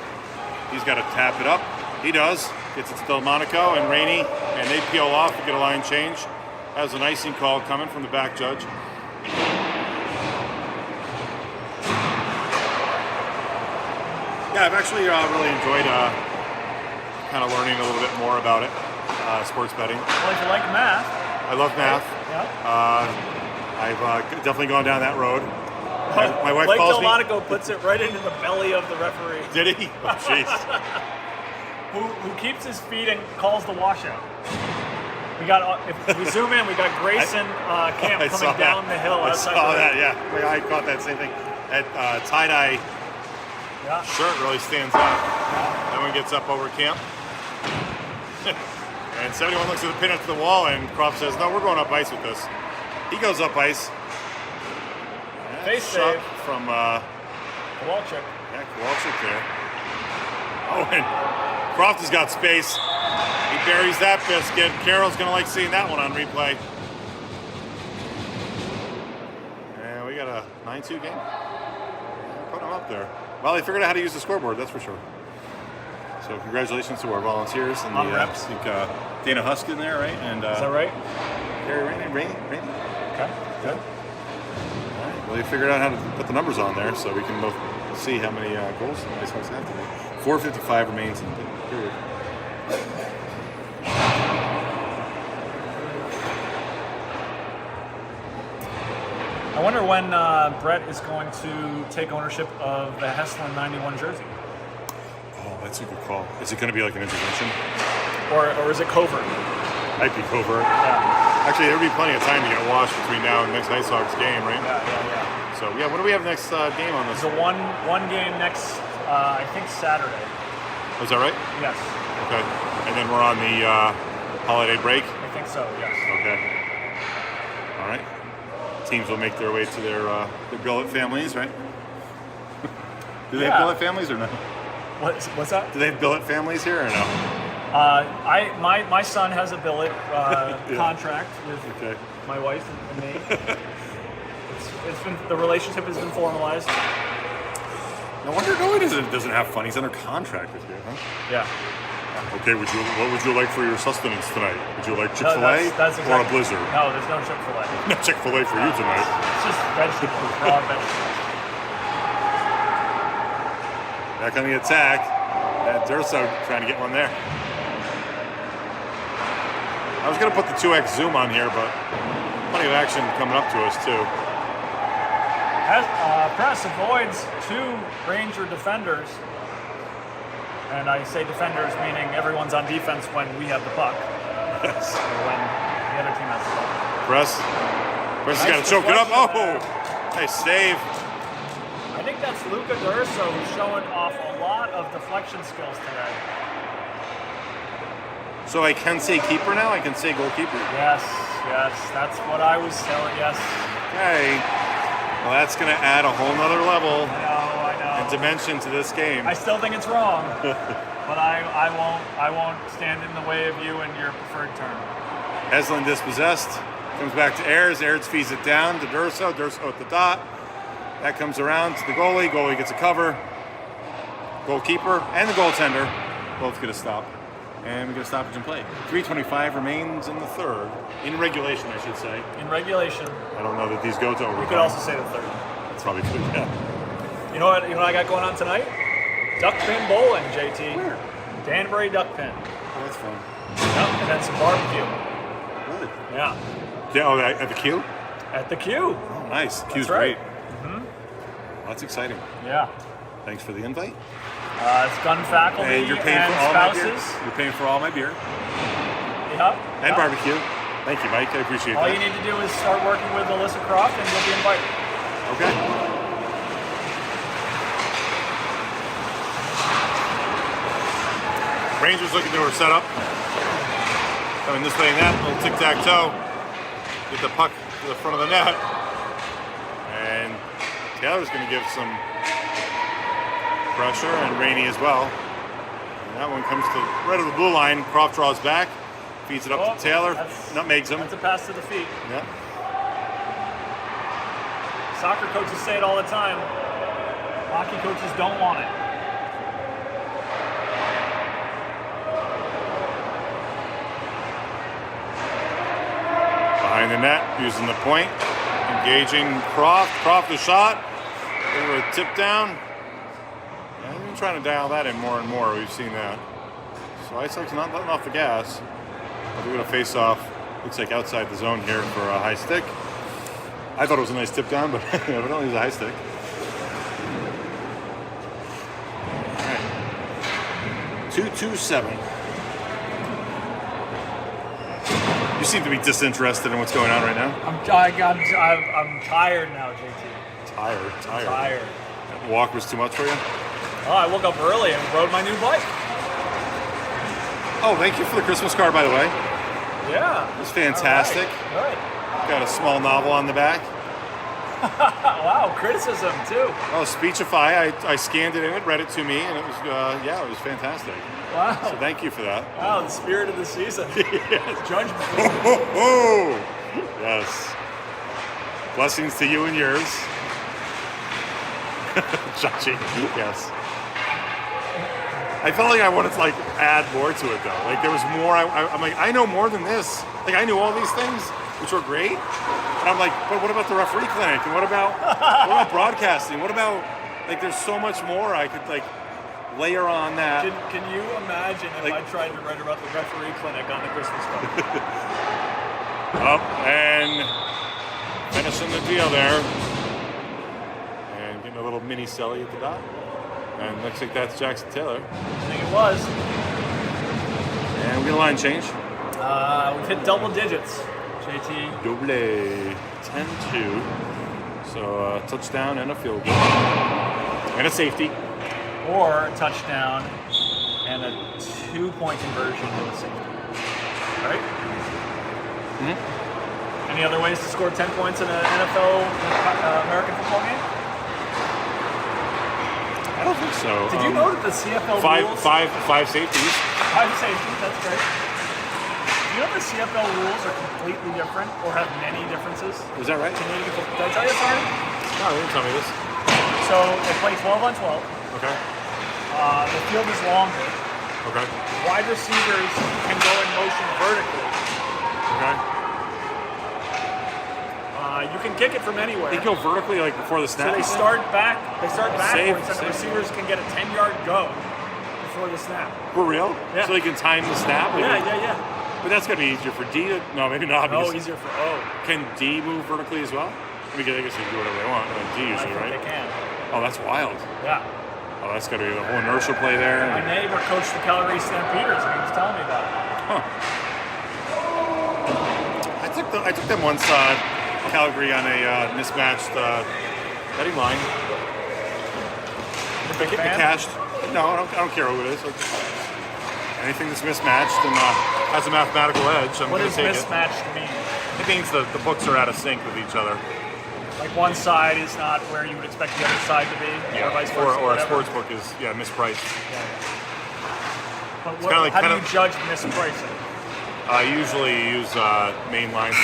He's got to tap it up. He does. Gets it to Delmonico and Rainey, and they peel off to get a line change. That was an icing call coming from the back judge. Yeah, I've actually really enjoyed kind of learning a little bit more about it, sports betting. Well, if you like math. I love math. Yeah. I've definitely gone down that road. My wife Blake calls me. Delmonico puts it right into the belly of the referee. Did he? Oh, jeez. who keeps his feet and calls the washout. We got, if we zoom in, we got Grayson Camp coming down the hill. I saw that, yeah. I caught that same thing. That tie-dye shirt really stands out. That one gets up over Camp. And 71 looks at the pin up to the wall, and Croft says, no, we're going up ice with this. He goes up ice. Face shot save from Kowalczyk. Yeah, Kowalczyk there. Oh, and Croft has got space. He buries that biscuit. Carroll's going to like seeing that one on replay. And we got a 9-2 game. Put him up there. Well, they figured out how to use the scoreboard, that's for sure. So congratulations to our volunteers. And on reps. I think Dana Husk in there, right? And, is that right? Gary Rainey. Okay, good. All right. Well, they figured out how to put the numbers on there so we can both see how many goals the Icehawks have today. 4:55 remains in the period. I wonder when Brett is going to take ownership of the Heslin 91 jersey. Oh, that's a good call. Is it going to be like an intervention? Or is it covert? Might be covert. Yeah. Actually, there'll be plenty of time to get a wash between now and the next Icehawks game, right? Yeah. So, yeah, what do we have next game on this? There's a one game next, I think Saturday. Was that right? Yes. Okay. And then we're on the holiday break? I think so, yes. Okay. All right. Teams will make their way to their billet families, right? Do they have billet families or no? What's that? Do they have billet families here or no? My son has a billet contract with my wife and me. It's been, the relationship has been formalized. No wonder Noe doesn't have fun. He's under contract with you, huh? Yeah. Okay, what would you like for your sustenance tonight? Would you like Chick-fil-A that's or a Blizzard? No, there's no Chick-fil-A. No Chick-fil-A for you tonight. It's just vegetables, raw vegetables. Back on the attack. Durso trying to get one there. I was going to put the 2x zoom on here, but plenty of action coming up to us, too. Press avoids 2 Ranger defenders. And I say defenders meaning everyone's on defense when we have the puck. Yes. Or when the other team has the puck. Press has got to choke it up. Oh, nice save. I think that's Luca Durso who's showing off a lot of deflection skills today. So I can say keeper now? I can say goalkeeper? Yes, that's what I was telling, yes. Okay. Well, that's going to add a whole nother level I know. and dimension to this game. I still think it's wrong, but I won't stand in the way of you and your preferred term. Heslin dispossessed. Comes back to Ayers. Ayers feeds it down to Durso. Durso at the dot. That comes around to the goalie. Goalie gets a cover. Goalkeeper and the goaltender both get a stop. And we get a stoppage in play. 3:25 remains in the third. In regulation, I should say. In regulation. I don't know that these go to overtime. You could also say the third. That's probably good, yeah. You know what I got going on tonight? Duck pin bowling, JT. Where? Danbury duck pin. Oh, that's fun. Yep, and then some barbecue. Really? Yeah. Yeah, at the Q? At the Q. Oh, nice. Q's That's right. great. Well, that's exciting. Yeah. Thanks for the invite. It's gun faculty And you're paying and for all my beer. spouses. You're paying for all my beer. Yeah. And barbecue. Thank you, Mike. I appreciate All that. you need to do is start working with Alyssa Croft and you'll be invited. Okay. Rangers looking to her setup. Coming this way and that. Little tic-tac-toe. Get the puck to the front of the net. And Taylor's going to give some pressure, and Rainey as well. And that one comes to right of the blue line. Croft draws back. Feeds it up to Taylor. Nutmegs him. That's a pass to the feet. Yeah. Soccer coaches say it all the time. Hockey coaches don't want it. Behind the net, using the point, engaging Croft. Croft the shot. They were tipped down. And we've been trying to dial that in more and more. We've seen that. So Icehawks not letting off the gas. We're going to face off. Looks like outside the zone here for a high stick. I thought it was a nice tip down, but evidently it was a high stick. All right. 2-2-7. You seem to be disinterested in what's going on right now. I'm tired now, JT. Tired. That walk was too much for you? Oh, I woke up early and rode my new bike. Oh, thank you for the Christmas card, by the way. Yeah. It was fantastic. All right. Got a small novel on the back. Good. Wow, criticism too. Oh, Speechify. I scanned it in, it read it to me, and it was, it was fantastic. Wow. So thank you for that. Wow, the spirit of the season. Yes. Judgment. Yes. Blessings to you and yours. Chachi. Yes. I felt like I wanted to add more to it though. Like there was more. I'm like, I know more than this. Like I knew all these things, which were great. And I'm like, but what about the referee clinic? And what about broadcasting? What about there's so much more I could layer on that. Can you imagine if I tried to write about the referee clinic on the Christmas card? Up and finishing the deal there. And getting a little mini celly at the dot. And looks like that's Jackson Taylor. I think it was. And we get a line change. We've hit double digits, JT. Double 10-2. So a touchdown and a field goal. And a safety. Or a touchdown and a 2-point conversion and a safety. Right? Mm-hmm. Any other ways to score 10 points in an NFL American football game? I don't think so. Did you know that the CFL rules... Five safeties. 5 safeties, that's great. Do you know the CFL rules are completely different or have many differences? Is that right? Canadian football. Did I tell you this already? No, they didn't tell me this. So they play 12 on 12. Okay. The field is longer. Okay. Wide receivers can go in motion vertically. Okay. You can kick it from anywhere. They go vertically like before the snap. So they start back. They start backwards, and the Safe. receivers can get a 10-yard go before the snap. For real? Yeah. So they can time the snap? Yeah. But that's gonna be easier for D to... No, maybe not. No, because easier for Can D move vertically as well? I guess they can do whatever they want. D I usually, think right? they can. Oh, that's wild. Yeah. Oh, that's gotta be the whole inertial play there. My neighbor coached the Calgary Stampeders, and he was telling me about it. Huh. I took them once, Calgary, on a mismatched betting line. You a big Get me fan? cashed. No, I don't care who it is. Anything that's mismatched and has a mathematical edge, I'm What going does to take mismatched mean? it. It means the books are out of sync with each other. Like one side is not where you would expect the other side to be, or vice versa. Or a whatever. sports book is mispriced. Yeah. But kinda like- how do kinda- you judge mispricing? I usually use main lines.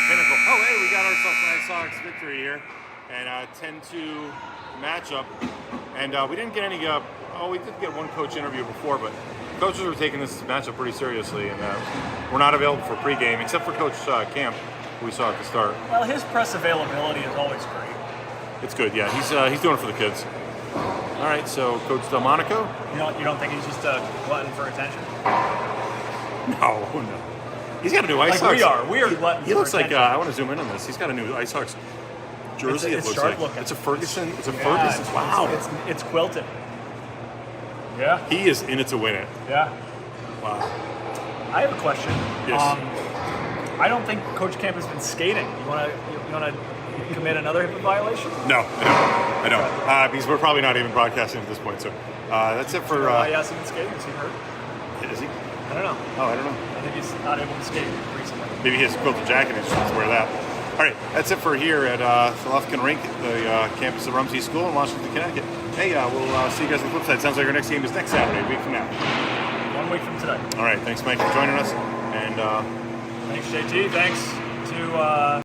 Pinnacle. Oh, hey, we got ourselves an Icehawks victory here, and 10-2 matchup. And we didn't get any. We did get one coach interview before, but coaches were taking this matchup pretty seriously, and we're not available for pregame except for Coach Camp, who we saw at the start. Well, his press availability is always great. It's good, yeah. He's doing it for the kids. All right, so Coach Delmonico. You don't think he's just a glutton for attention? No. He's got a new Icehawks. Like we are. We are gluttons. He for looks like attention. I want to zoom in on this. He's got a new Icehawks jersey. It's it looks sharp like looking. it's a Ferguson. It's a Yeah, Ferguson. Wow. It's quilted. Yeah. He is in it to win it. Yeah. Wow. I have a question. Yes. I don't think Coach Camp has been skating. You wanna commit another HIPAA violation? No, I don't. Because we're probably not even broadcasting at this point. So that's it for. He hasn't been skating. Is he hurt? Is he? I don't know. Oh, I don't know. I think he's not able to skate recently. Maybe he has a quilted jacket and he just wants to wear that. All right, that's it for here at the Lufkin Rink, the campus of Rumsey School in Washington, Connecticut. Hey, we'll see you guys on the flip side. Sounds like our next game is next Saturday, a week from now. 1 week from today. All right, thanks, Mike, for joining us. And Thanks, JT. Thanks to